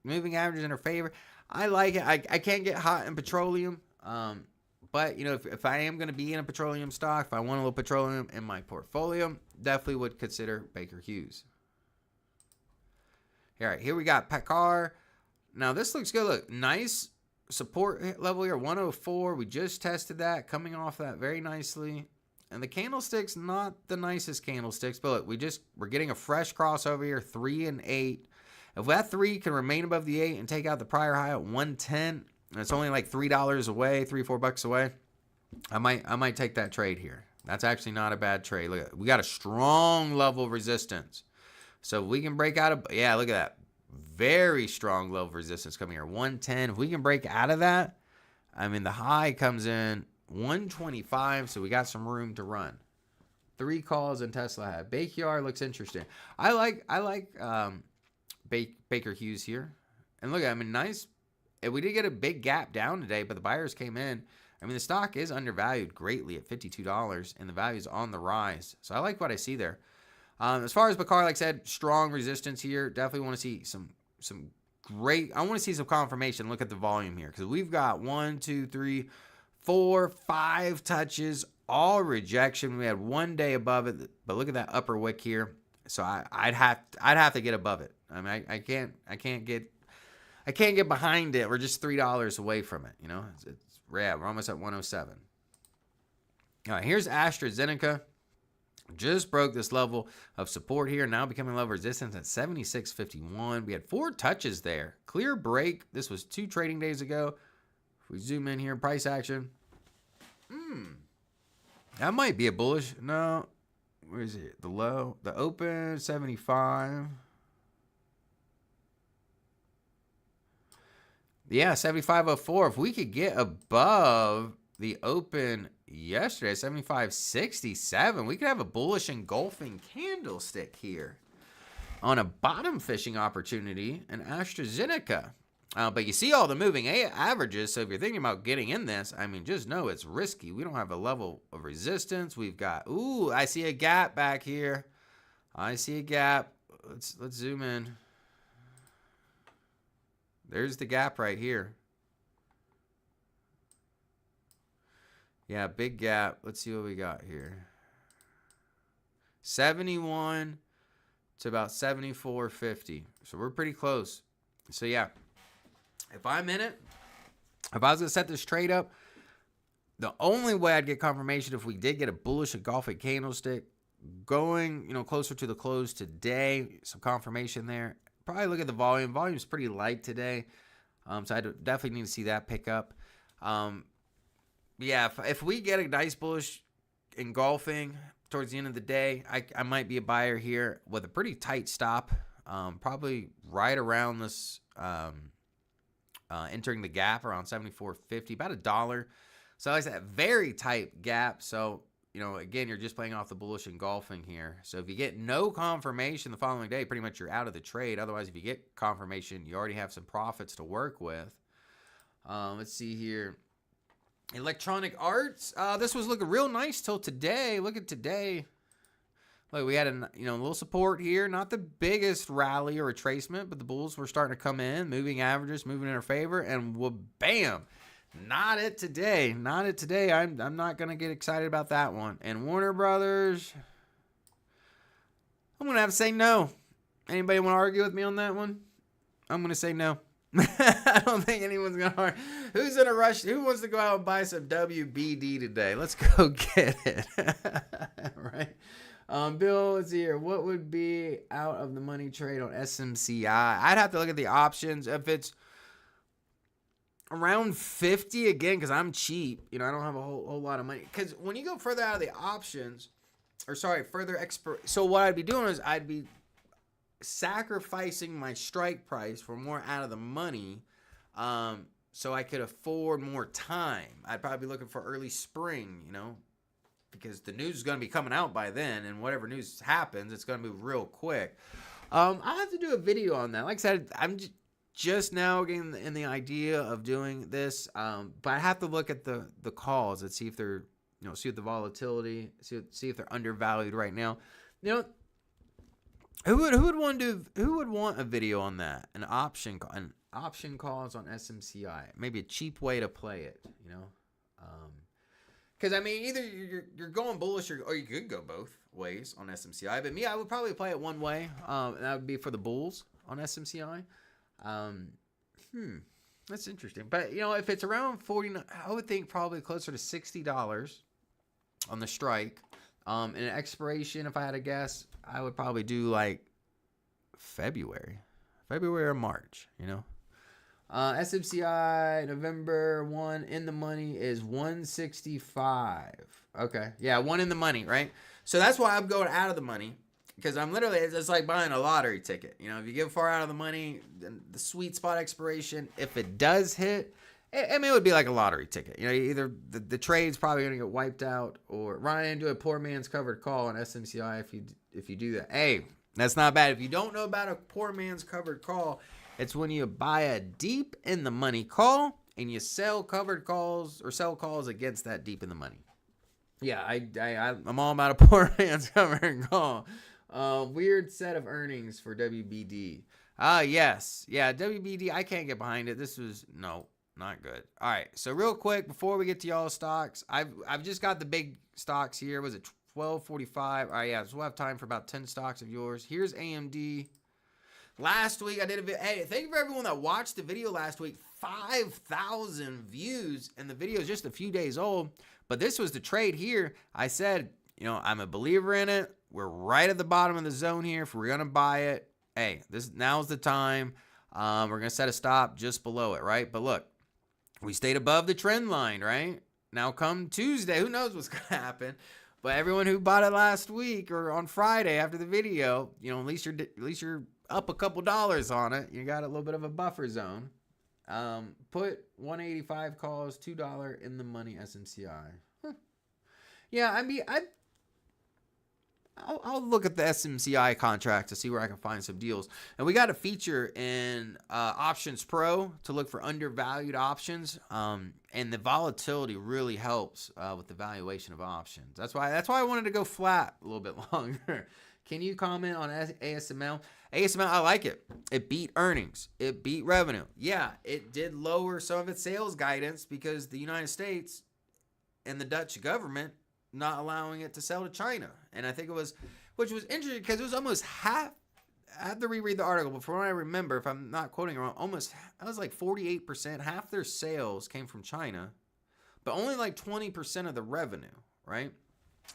A: Moving average in our favor. I like it. I can't get hot in petroleum. But, if I am going to be in a petroleum stock, if I want a little petroleum in my portfolio, definitely would consider Baker Hughes. All right, here we got Packard. Now, this looks good. Look, nice support level here, 104. We just tested that, coming off that very nicely. And the candlestick's not the nicest candlesticks, but look, we're getting a fresh crossover here, 3 and 8. If that 3 can remain above the 8 and take out the prior high at 110, and it's only like $3 away, $3-4 away, I might take that trade here. That's actually not a bad trade. Look, we got a strong level of resistance. So if we can break out of, yeah, look at that. Very strong level of resistance coming here. 110. If we can break out of that, I mean, the high comes in 125, so we got some room to run. 3 calls and Tesla had. Baker looks interesting. I like Baker Hughes here. And look, I mean, nice. We did get a big gap down today, but the buyers came in. I mean, the stock is undervalued greatly at $52, and the value is on the rise. So I like what I see there. As far as Bakar, like I said, strong resistance here. Definitely want to see some great. I want to see some confirmation. Look at the volume here, because we've got 1, 2, 3, 4, 5 touches, all rejection. We had 1 day above it, but look at that upper wick here. So I'd have to get above it. I mean, I can't get behind it. We're just $3 away from it. You know, it's rare. We're almost at 107. All right, here's AstraZeneca. Just broke this level of support here. Now becoming level resistance at 76.51. We had 4 touches there. Clear break. This was 2 trading days ago. If we zoom in here, price action. That might be a bullish. No. Where is it? The low. The open, 75. Yeah, 75.04. If we could get above the open yesterday, 75.67, we could have a bullish engulfing candlestick here on a bottom fishing opportunity in AstraZeneca. But you see all the moving averages, so if you're thinking about getting in this, I mean, just know it's risky. We don't have a level of resistance. We've got, ooh, I see a gap back here. I see a gap. Let's zoom in. There's the gap right here. Yeah, big gap. Let's see what we got here. 71 to about 74.50. So we're pretty close. So yeah, if I'm in it, if I was going to set this trade up, the only way I'd get confirmation if we did get a bullish engulfing candlestick going, closer to the close today, some confirmation there. Probably look at the volume. Volume's pretty light today. So I definitely need to see that pick up. Yeah, if we get a nice bullish engulfing towards the end of the day, I might be a buyer here with a pretty tight stop. Probably right around this, entering the gap around 74.50, about $1. So like I said, very tight gap. So, again, you're just playing off the bullish engulfing here. So if you get no confirmation the following day, pretty much you're out of the trade. Otherwise, if you get confirmation, you already have some profits to work with. Let's see here. Electronic Arts. This was looking real nice till today. Look at today. Look, we had a little support here. Not the biggest rally or retracement, but the bulls were starting to come in. Moving averages, moving in our favor, and bam. Not it today. Not it today. I'm not going to get excited about that one. And Warner Brothers, I'm going to have to say no. Anybody want to argue with me on that one? I'm going to say no. I don't think anyone's going to argue. Who's in a rush? Who wants to go out and buy some WBD today? Let's go get it. Right? Bill, let's see here. What would be out of the money trade on SMCI? I'd have to look at the options. If it's around 50 again, because I'm cheap, I don't have a whole lot of money. Because when you go further out of the options, so what I'd be doing is I'd be sacrificing my strike price for more out of the money, so I could afford more time. I'd probably be looking for early spring, because the news is going to be coming out by then, and whatever news happens, it's going to move real quick. I'll have to do a video on that. Like I said, I'm just now getting in the idea of doing this, but I have to look at the calls and see if they're, see what the volatility, see if they're undervalued right now. Who would want a video on that? An option calls on SMCI, maybe a cheap way to play it, because I mean, either you're going bullish or you could go both ways on SMCI. But me, I would probably play it one way, and that would be for the bulls on SMCI. That's interesting. But if it's around 49, I would think probably closer to $60 on the strike. And an expiration, if I had to guess, I would probably do like February or March. SMCI November 1 in the money is 165. Okay. Yeah, 1 in the money, right? So that's why I'm going out of the money, because I'm literally, it's like buying a lottery ticket. You know, if you get far out of the money, then the sweet spot expiration, if it does hit, I mean, it would be like a lottery ticket. You know, either the trade's probably going to get wiped out, or Ryan, do a poor man's covered call on SMCI if you do that. Hey, that's not bad. If you don't know about a poor man's covered call, it's when you buy a deep in the money call and you sell covered calls or sell calls against that deep in the money. Yeah, I'm all about a poor man's covered call. Weird set of earnings for WBD. Yes. Yeah, WBD, I can't get behind it. This was, no, not good. All right, so real quick, before we get to y'all stocks, I've just got the big stocks here. Was it 12:45? All right, yeah, so we'll have time for about 10 stocks of yours. Here's AMD. Last week, I did a video. Hey, thank you for everyone that watched the video last week. 5,000 views, and the video is just a few days old. But this was the trade here. I said, you know, I'm a believer in it. We're right at the bottom of the zone here. If we're going to buy it, hey, now's the time. We're going to set a stop just below it, right? But look, we stayed above the trend line, right? Now come Tuesday, who knows what's going to happen? But everyone who bought it last week or on Friday after the video, you know, at least you're up a couple dollars on it. You got a little bit of a buffer zone. Put 185 calls, $2 in the money SMCI. Yeah, I mean, I'll look at the SMCI contract to see where I can find some deals. And we got a feature in Options Pro to look for undervalued options. And the volatility really helps with the valuation of options. That's why I wanted to go flat a little bit longer. Can you comment on ASML? ASML, I like it. It beat earnings. It beat revenue. Yeah, it did lower some of its sales guidance because the United States and the Dutch government not allowing it to sell to China. And I think it was, which was interesting because it was almost half. I have to reread the article, but from what I remember, if I'm not quoting it wrong, it was like 48%. Half their sales came from China, but only like 20% of the revenue, right?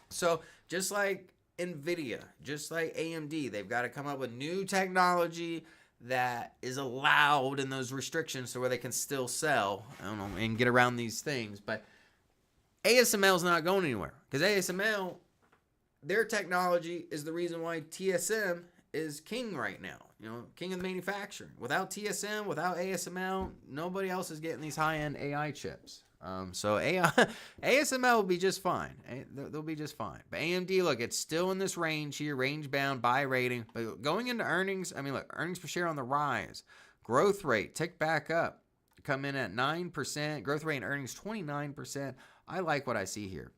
A: So just like NVIDIA, just like AMD, they've got to come up with new technology that is allowed in those restrictions so where they can still sell, I don't know, and get around these things. But ASML is not going anywhere because ASML, their technology is the reason why TSM is king right now. You know, king of the manufacturing. Without TSM, without ASML, nobody else is getting these high-end AI chips. So ASML will be just fine. They'll be just fine. But AMD, look, it's still in this range here, range bound, buy rating. But going into earnings, I mean, look, earnings per share on the rise. Growth rate tick back up, come in at 9%. Growth rate and earnings 29%. I like what I see here.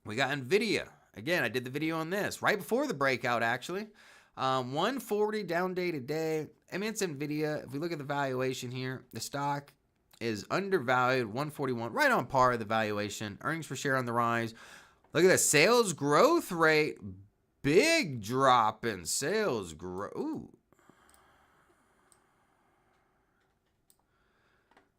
A: We got NVIDIA. Again, I did the video on this right before the breakout, actually. 140 down day to day. I mean, it's NVIDIA. If we look at the valuation here, the stock is undervalued, 141, right on par with the valuation. Earnings per share on the rise. Look at this sales growth rate, big drop in sales growth. Ooh.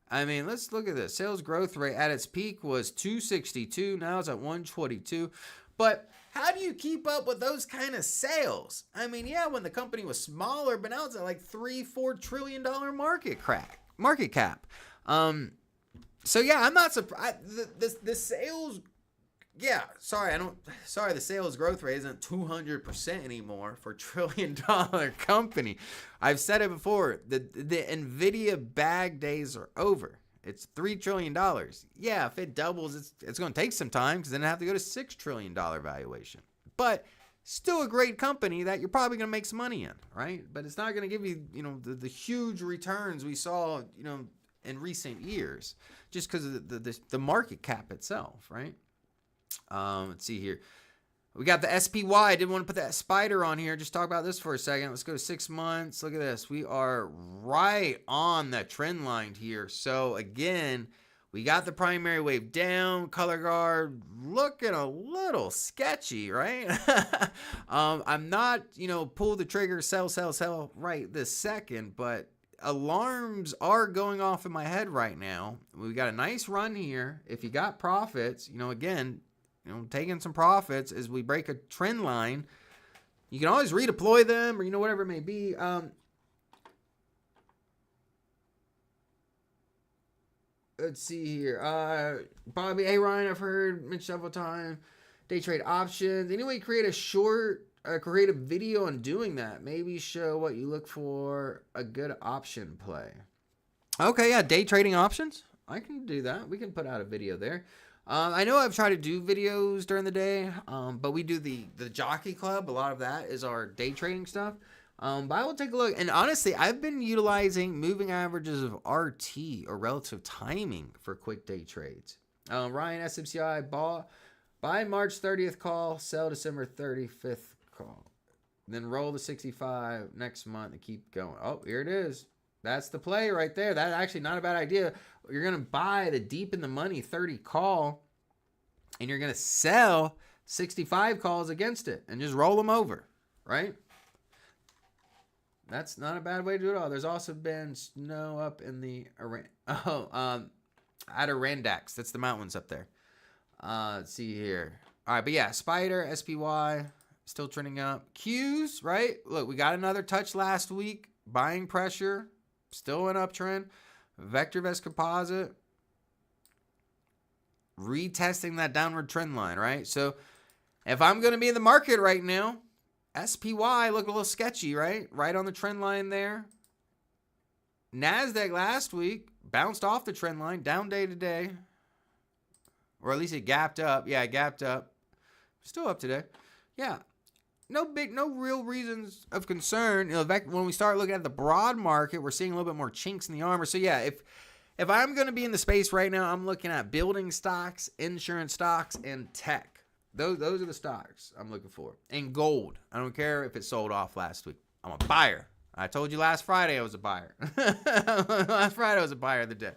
A: I mean, let's look at this. Sales growth rate at its peak was 262. Now it's at 122. But how do you keep up with those kind of sales? I mean, yeah, when the company was smaller, but now it's at like $3-4 trillion market cap. So yeah, I'm not surprised. The sales, yeah, the sales growth rate isn't 200% anymore for $1 trillion company. I've said it before. The NVIDIA bag days are over. It's $3 trillion. Yeah, if it doubles, it's going to take some time because then it have to go to $6 trillion valuation. But still a great company that you're probably going to make some money in, right? But it's not going to give you, the huge returns we saw, in recent years, just because of the market cap itself, right? Let's see here. We got the SPY. I didn't want to put that spider on here. Just talk about this for a second. Let's go to 6 months. Look at this. We are right on the trend line here. So again, we got the primary wave down. Color guard looking a little sketchy, right? I'm not, pull the trigger, sell right this second, but alarms are going off in my head right now. We got a nice run here. If you got profits, again, taking some profits as we break a trend line, you can always redeploy them or, whatever it may be. Let's see here. Bobby A. Ryan, I've heard mentioned several times. Day trade options. Anyway, create a video on doing that. Maybe show what you look for a good option play. Okay, yeah, day trading options. I can do that. We can put out a video there. I know I've tried to do videos during the day, but we do the Jockey Club. A lot of that is our day trading stuff. But I will take a look. And honestly, I've been utilizing moving averages of RT, or relative timing, for quick day trades. Ryan, SMCI, buy March 30th call, sell December 35th call. Then roll the 65 next month and keep going. Oh, here it is. That's the play right there. That's actually not a bad idea. You're going to buy the deep in the money 30 call, and you're going to sell 65 calls against it and just roll them over, right? That's not a bad way to do it all. There's also been snow up in the Adirondacks. That's the mountains up there. Let's see here. All right, but yeah, Spider, SPY, still trending up. Qs, right? Look, we got another touch last week. Buying pressure, still an uptrend. VectorVest composite, retesting that downward trend line, right? So if I'm going to be in the market right now, SPY look a little sketchy, right? Right on the trend line there. NASDAQ last week bounced off the trend line, down day to day. Or at least it gapped up. Yeah, it gapped up. Still up today. Yeah. No real reasons of concern. You know, when we start looking at the broad market, we're seeing a little bit more chinks in the armor. So yeah, if I'm going to be in the space right now, I'm looking at building stocks, insurance stocks, and tech. Those are the stocks I'm looking for. And gold. I don't care if it sold off last week. I'm a buyer. I told you last Friday I was a buyer. Last Friday I was a buyer of the day.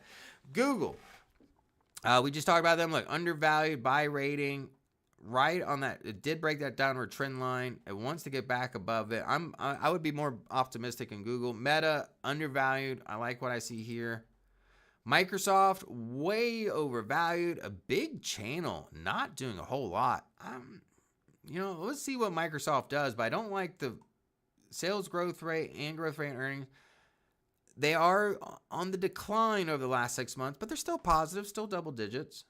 A: Google. We just talked about them. Look, undervalued, buy rating. Right on that. It did break that downward trend line. It wants to get back above it. I would be more optimistic in Google. Meta, undervalued. I like what I see here. Microsoft, way overvalued. A big channel, not doing a whole lot. Let's see what Microsoft does, but I don't like the sales growth rate and growth rate in earnings. They are on the decline over the last 6 months, but they're still positive, still double digits.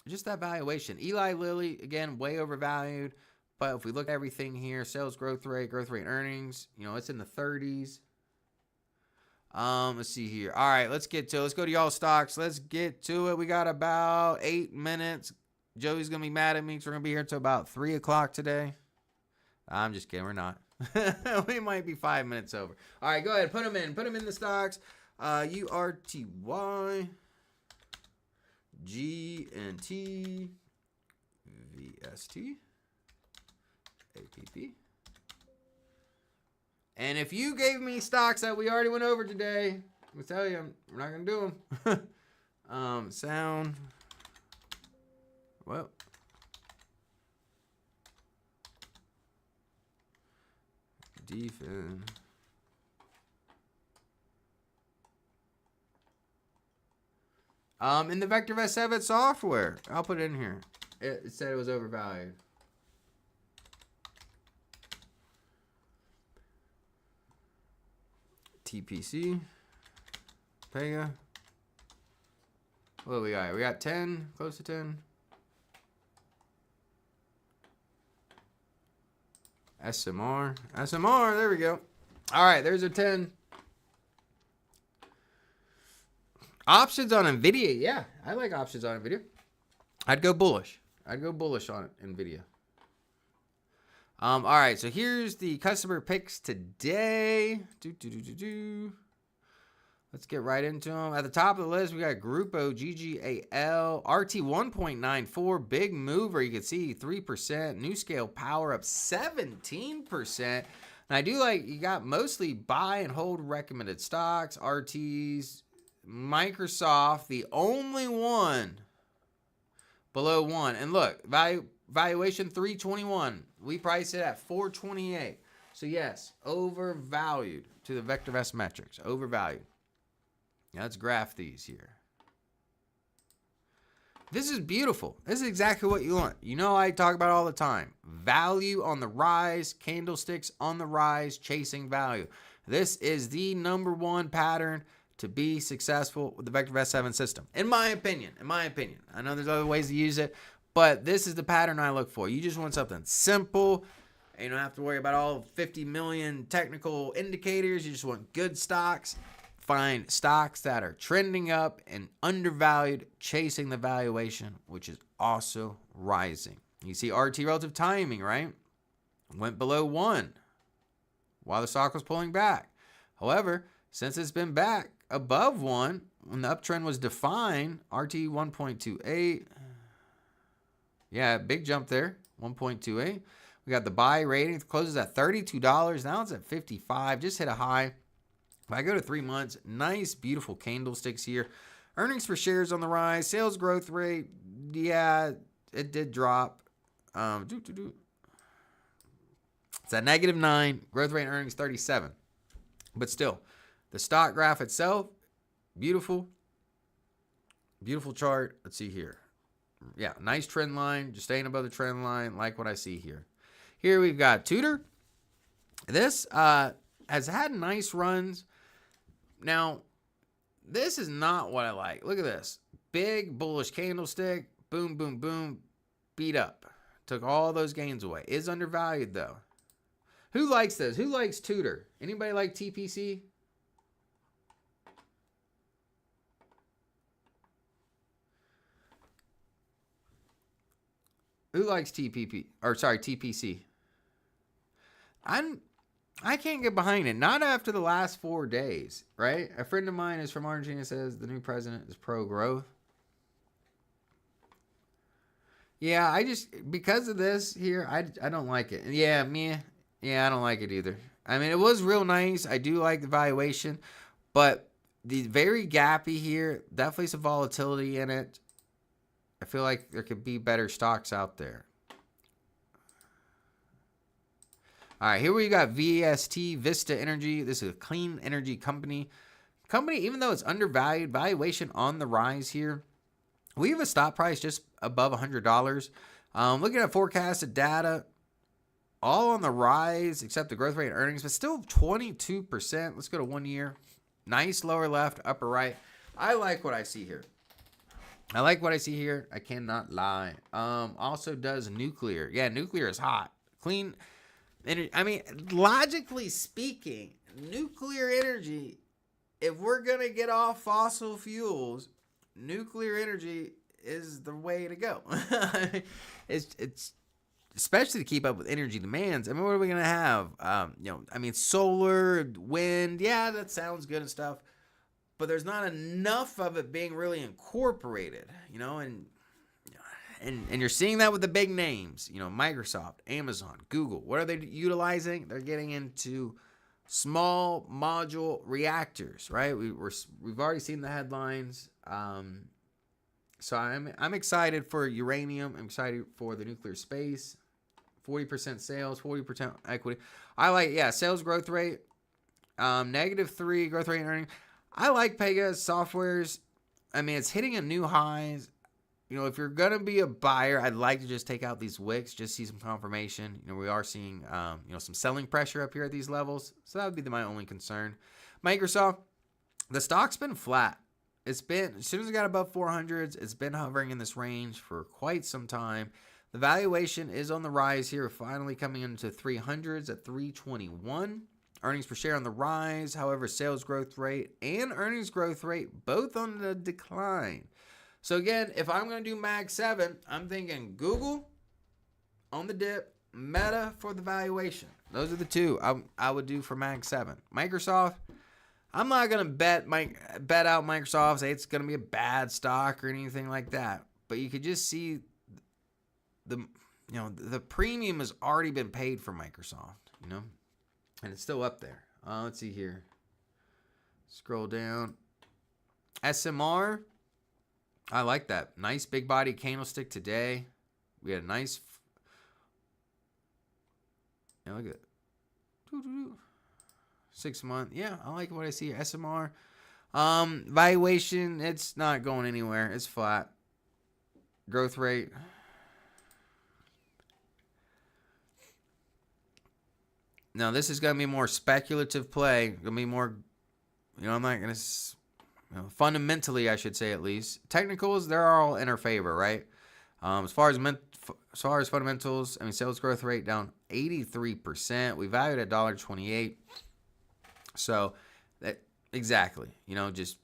A: Just that valuation. Eli Lilly, again, way overvalued. But if we look at everything here, sales growth rate, earnings, it's in the 30s. Let's see here. All right, let's go to y'all stocks. Let's get to it. We got about 8 minutes. Joey's going to be mad at me because we're going to be here until about 3 o'clock today. I'm just kidding. We're not. We might be 5 minutes over. All right, go ahead. Put them in. Put them in the stocks. URTY, GNT, VST, APP. And if you gave me stocks that we already went over today, I'm going to tell you, we're not going to do them. Sound. Well. Defense. In the VectorVest 7 software, I'll put it in here. It said it was overvalued. TPC, Pega. What do we got? We got 10, close to 10. SMR, there we go. All right, there's a 10. Options on NVIDIA. Yeah, I like options on NVIDIA. I'd go bullish. on NVIDIA. All right, so here's the customer picks today. Let's get right into them. At the top of the list, we got Grupo GGAL, RT 1.94, big mover. You can see 3%. New Scale Power up 17%. And I do like, you got mostly buy and hold recommended stocks, RTs. Microsoft, the only one below 1. And look, valuation 321. We price it at 428. So yes, overvalued to the VectorVest metrics. Overvalued. Now let's graph these here. This is beautiful. This is exactly what you want. I talk about it all the time. Value on the rise, candlesticks on the rise, chasing value. This is the number one pattern to be successful with the VectorVest 7 system. In my opinion. I know there's other ways to use it, but this is the pattern I look for. You just want something simple. And you don't have to worry about all 50 million technical indicators. You just want good stocks. Find stocks that are trending up and undervalued, chasing the valuation, which is also rising. You see RT relative timing, right? Went below 1 while the stock was pulling back. However, since it's been back above 1, when the uptrend was defined, RT 1.28. Yeah, big jump there, 1.28. We got the buy rating. It closes at $32. Now it's at 55. Just hit a high. If I go to 3 months, nice, beautiful candlesticks here. Earnings per shares on the rise. Sales growth rate, yeah, it did drop. It's at -9. Growth rate earnings 37. But still, the stock graph itself, beautiful. Beautiful chart. Let's see here. Yeah, nice trend line. Just staying above the trend line. Like what I see here. Here we've got Tudor. This has had nice runs. Now, this is not what I like. Look at this. Big bullish candlestick. Boom, boom, boom. Beat up. Took all those gains away. Is undervalued, though. Who likes this? Who likes Tudor? Anybody like TPC? Who likes TPC? I can't get behind it. Not after the last 4 days, right? A friend of mine is from Argentina, says the new president is pro-growth. Yeah, because of this here, I don't like it. Yeah, I don't like it either. I mean, it was real nice. I do like the valuation, but the very gappy here, definitely some volatility in it. I feel like there could be better stocks out there. All right, here we got VST, Vista Energy. This is a clean energy company. Even though it's undervalued, valuation on the rise here. We have a stop price just above $100. Looking at forecasted data, all on the rise except the growth rate and earnings, but still 22%. Let's go to 1 year. Nice lower left, upper right. I like what I see here. I cannot lie. Also does nuclear. Yeah, nuclear is hot. Clean energy. I mean, logically speaking, nuclear energy, if we're going to get off fossil fuels, nuclear energy is the way to go. it's especially to keep up with energy demands. I mean, what are we going to have? Solar, wind. Yeah, that sounds good and stuff. But there's not enough of it being really incorporated, and you're seeing that with the big names, Microsoft, Amazon, Google. What are they utilizing? They're getting into small module reactors, right? We've already seen the headlines. So I'm excited for uranium. I'm excited for the nuclear space. 40% sales, 40% equity. I like, sales growth rate, -3 growth rate and earnings. I like Pegasus Softwares. I mean, it's hitting a new highs. If you're going to be a buyer, I'd like to just take out these wicks, just see some confirmation. We are seeing, some selling pressure up here at these levels. So that would be my only concern. Microsoft, the stock's been flat. It's been, as soon as it got above 400s, it's been hovering in this range for quite some time. The valuation is on the rise here, finally coming into 300s at 321. Earnings per share on the rise. However, sales growth rate and earnings growth rate both on the decline. So again, if I'm going to do Mag 7, I'm thinking Google on the dip, Meta for the valuation. Those are the two I would do for Mag 7. Microsoft, I'm not going to bet out Microsoft, say it's going to be a bad stock or anything like that. But you could just see the premium has already been paid for Microsoft, and it's still up there. Let's see here. Scroll down. SMR. I like that. Nice big body candlestick today. We had a nice. Look at it. 6 month. Yeah, I like what I see here. SMR. Valuation, it's not going anywhere. It's flat. Growth rate. Now, this is going to be more speculative play. Going to be more, I'm not going to fundamentally, I should say at least. Technicals, they're all in our favor, right? As far as fundamentals, I mean, sales growth rate down 83%. We valued at $1.28. So that exactly, just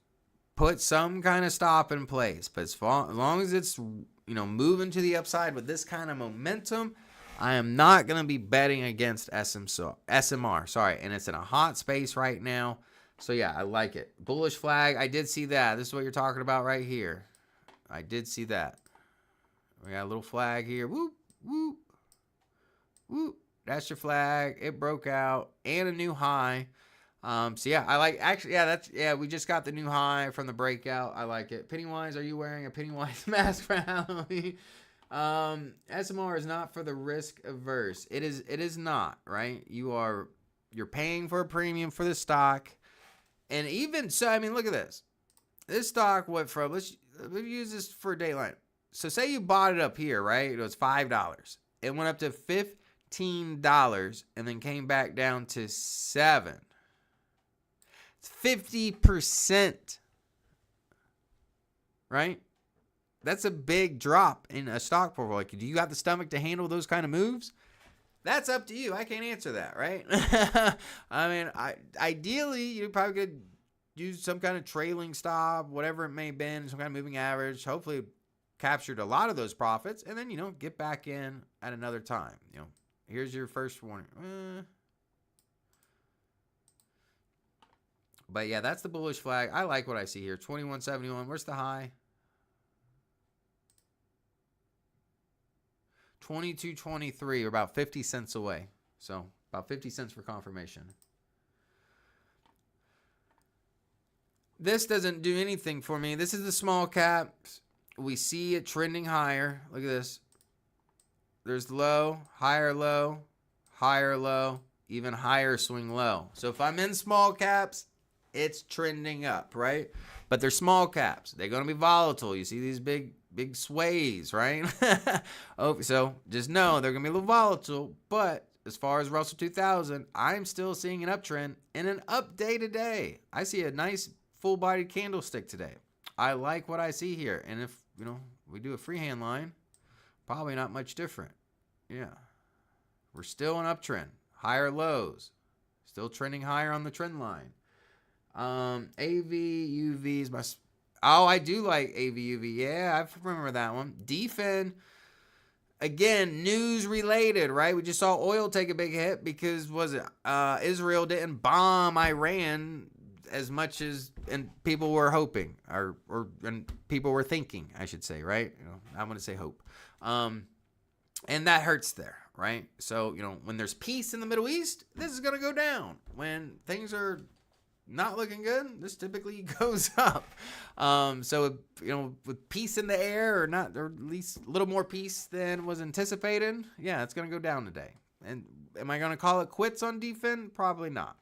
A: put some kind of stop in place. But as long as it's moving to the upside with this kind of momentum, I am not going to be betting against SMR. Sorry, and it's in a hot space right now. So yeah, I like it. Bullish flag. I did see that. This is what you're talking about right here. I did see that. We got a little flag here. Whoop, whoop, whoop. That's your flag. It broke out and a new high. So yeah, I like we just got the new high from the breakout. I like it. Pennywise, are you wearing a Pennywise mask for Halloween? SMR is not for the risk averse. It is not, right? You're paying for a premium for the stock. And even so, I mean, look at this. This stock went from, let's use this for daylight. So say you bought it up here, right? It was $5. It went up to $15 and then came back down to $7. It's 50%. Right? That's a big drop in a stock portfolio. Do you have the stomach to handle those kind of moves? That's up to you. I can't answer that, right? I mean, ideally, you probably could use some kind of trailing stop, whatever it may have been, some kind of moving average. Hopefully, captured a lot of those profits, and then, get back in at another time. Here's your first warning. But yeah, that's the bullish flag. I like what I see here. 21.71. Where's the high? 22.23. We're about 50 cents away. So about 50 cents for confirmation. This doesn't do anything for me. This is the small caps. We see it trending higher. Look at this. There's low, higher low, even higher swing low. So if I'm in small caps, it's trending up, right? But they're small caps. They're going to be volatile. You see these big sways, right? So just know they're going to be a little volatile. But as far as Russell 2000, I'm still seeing an uptrend and an up day today. I see a nice full-bodied candlestick today. I like what I see here. And if, we do a freehand line, probably not much different. Yeah. We're still an uptrend. Higher lows. Still trending higher on the trend line. AV, UV is my... Oh, I do like AV, UV. Yeah, I remember that one. DFIN, again, news related, right? We just saw oil take a big hit because, Israel didn't bomb Iran as much as and people were hoping, and people were thinking, I should say, right? I'm going to say hope. And that hurts there, right? So, when there's peace in the Middle East, this is going to go down. When things are not looking good, this typically goes up. So, with peace in the air, or at least a little more peace than was anticipated, yeah, it's going to go down today. And am I going to call it quits on DFIN? Probably not,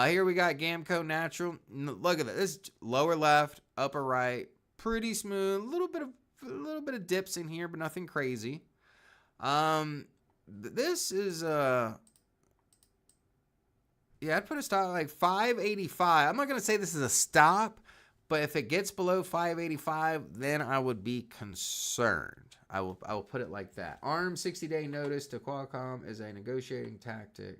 A: Here we got Gamco Natural. Look at this. Lower left, upper right, pretty smooth. A little bit of dips in here, but nothing crazy. This is I'd put a stop like 585. I'm not going to say this is a stop, but if it gets below 585, then I would be concerned. I will put it like that. ARM 60-day notice to Qualcomm is a negotiating tactic.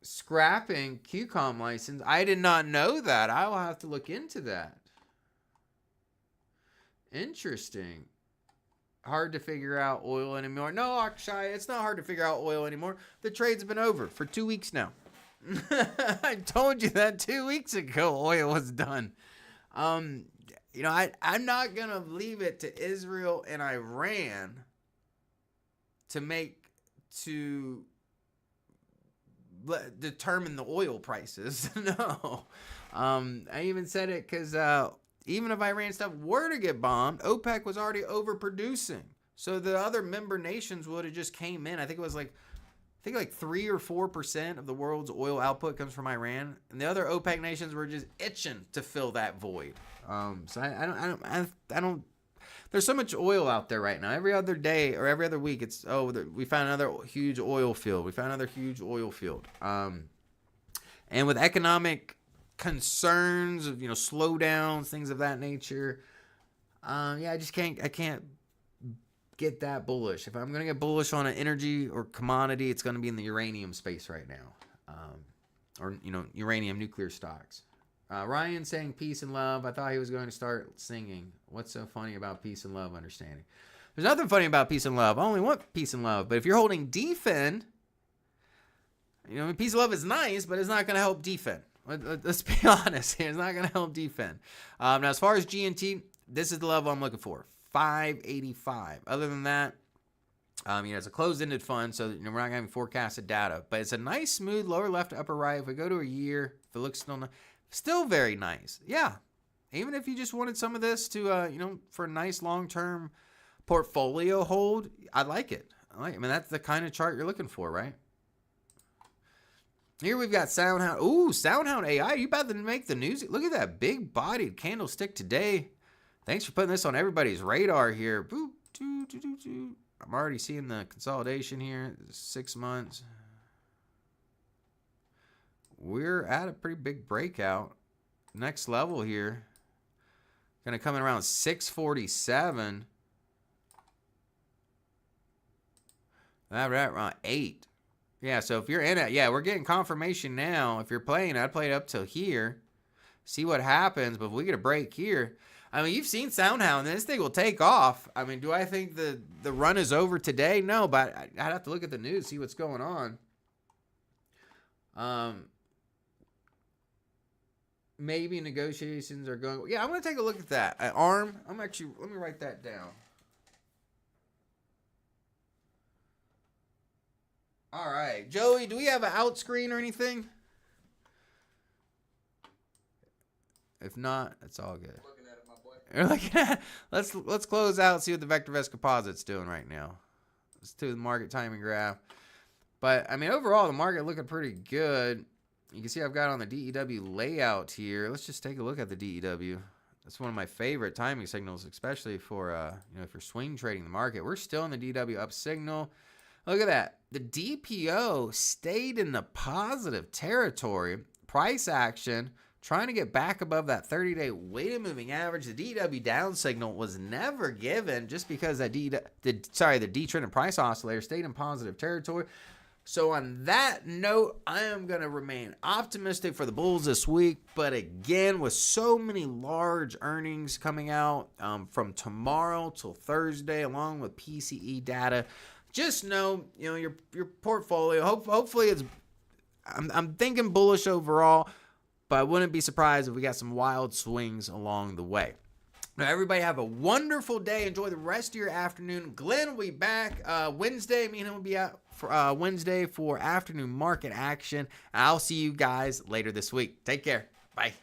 A: Scrapping QCOM license. I did not know that. I will have to look into that. Interesting. Hard to figure out oil anymore. No, Akshay, it's not hard to figure out oil anymore. The trade's been over for 2 weeks now. I told you that 2 weeks ago oil was done. I'm not going to leave it to Israel and Iran to determine the oil prices. No. I even said it because even if Iran stuff were to get bombed, OPEC was already overproducing. So the other member nations would have just came in. I think like 3 or 4% of the world's oil output comes from Iran, and the other OPEC nations were just itching to fill that void. So I don't. There's so much oil out there right now. Every other day or every other week, we found another huge oil field. And with economic concerns of, slowdowns, things of that nature, I can't get that bullish. If I'm going to get bullish on an energy or commodity, it's going to be in the uranium space right now. Or uranium nuclear stocks. Ryan saying peace and love. I thought he was going to start singing. What's so funny about peace and love understanding? There's nothing funny about peace and love. I only want peace and love. But if you're holding defend, peace and love is nice, but it's not going to help defend. Let's be honest here. It's not going to help defend. Now, as far as GNT, this is the level I'm looking for. 585. Other than that, it's a closed-ended fund, so we're not having forecasted data. But it's a nice, smooth, lower left to upper right. If we go to a year, if it looks still very nice. Yeah. Even if you just wanted some of this to, for a nice long-term portfolio hold, I like it. That's the kind of chart you're looking for, right? Here we've got SoundHound. Ooh, SoundHound AI. You about to make the news? Look at that big-bodied candlestick today. Thanks for putting this on everybody's radar here. Boop, doo, doo, doo, doo. I'm already seeing the consolidation here. 6 months. We're at a pretty big breakout. Next level here. Going to come in around 647. That around 8. Yeah, so if you're in it, we're getting confirmation now. If you're playing, I'd play it up till here. See what happens. But if we get a break here, you've seen SoundHound, and this thing will take off. Do I think the run is over today? No, but I'd have to look at the news, see what's going on. Maybe negotiations are going. Yeah, I'm going to take a look at that. ARM, let me write that down. All right. Joey, do we have an out screen or anything? If not, it's all good. You're looking at, let's close out, see what the VectorVest composite's doing right now. Let's do the market timing graph. But overall the market looking pretty good. You can see I've got on the DEW layout here. Let's just take a look at the DEW. That's one of my favorite timing signals, especially for if you're swing trading the market. We're still in the DW up signal. Look at that. The DPO stayed in the positive territory. Price action trying to get back above that 30-day weighted moving average. The DW down signal was never given just because that the D-trend and price oscillator stayed in positive territory. So on that note, I am going to remain optimistic for the bulls this week. But again, with so many large earnings coming out from tomorrow till Thursday, along with PCE data, just know, your portfolio, hopefully it's, I'm thinking bullish overall. But I wouldn't be surprised if we got some wild swings along the way. Now, everybody have a wonderful day. Enjoy the rest of your afternoon. Glenn will be back Wednesday. Me and him will be out for Wednesday for afternoon market action. I'll see you guys later this week. Take care. Bye.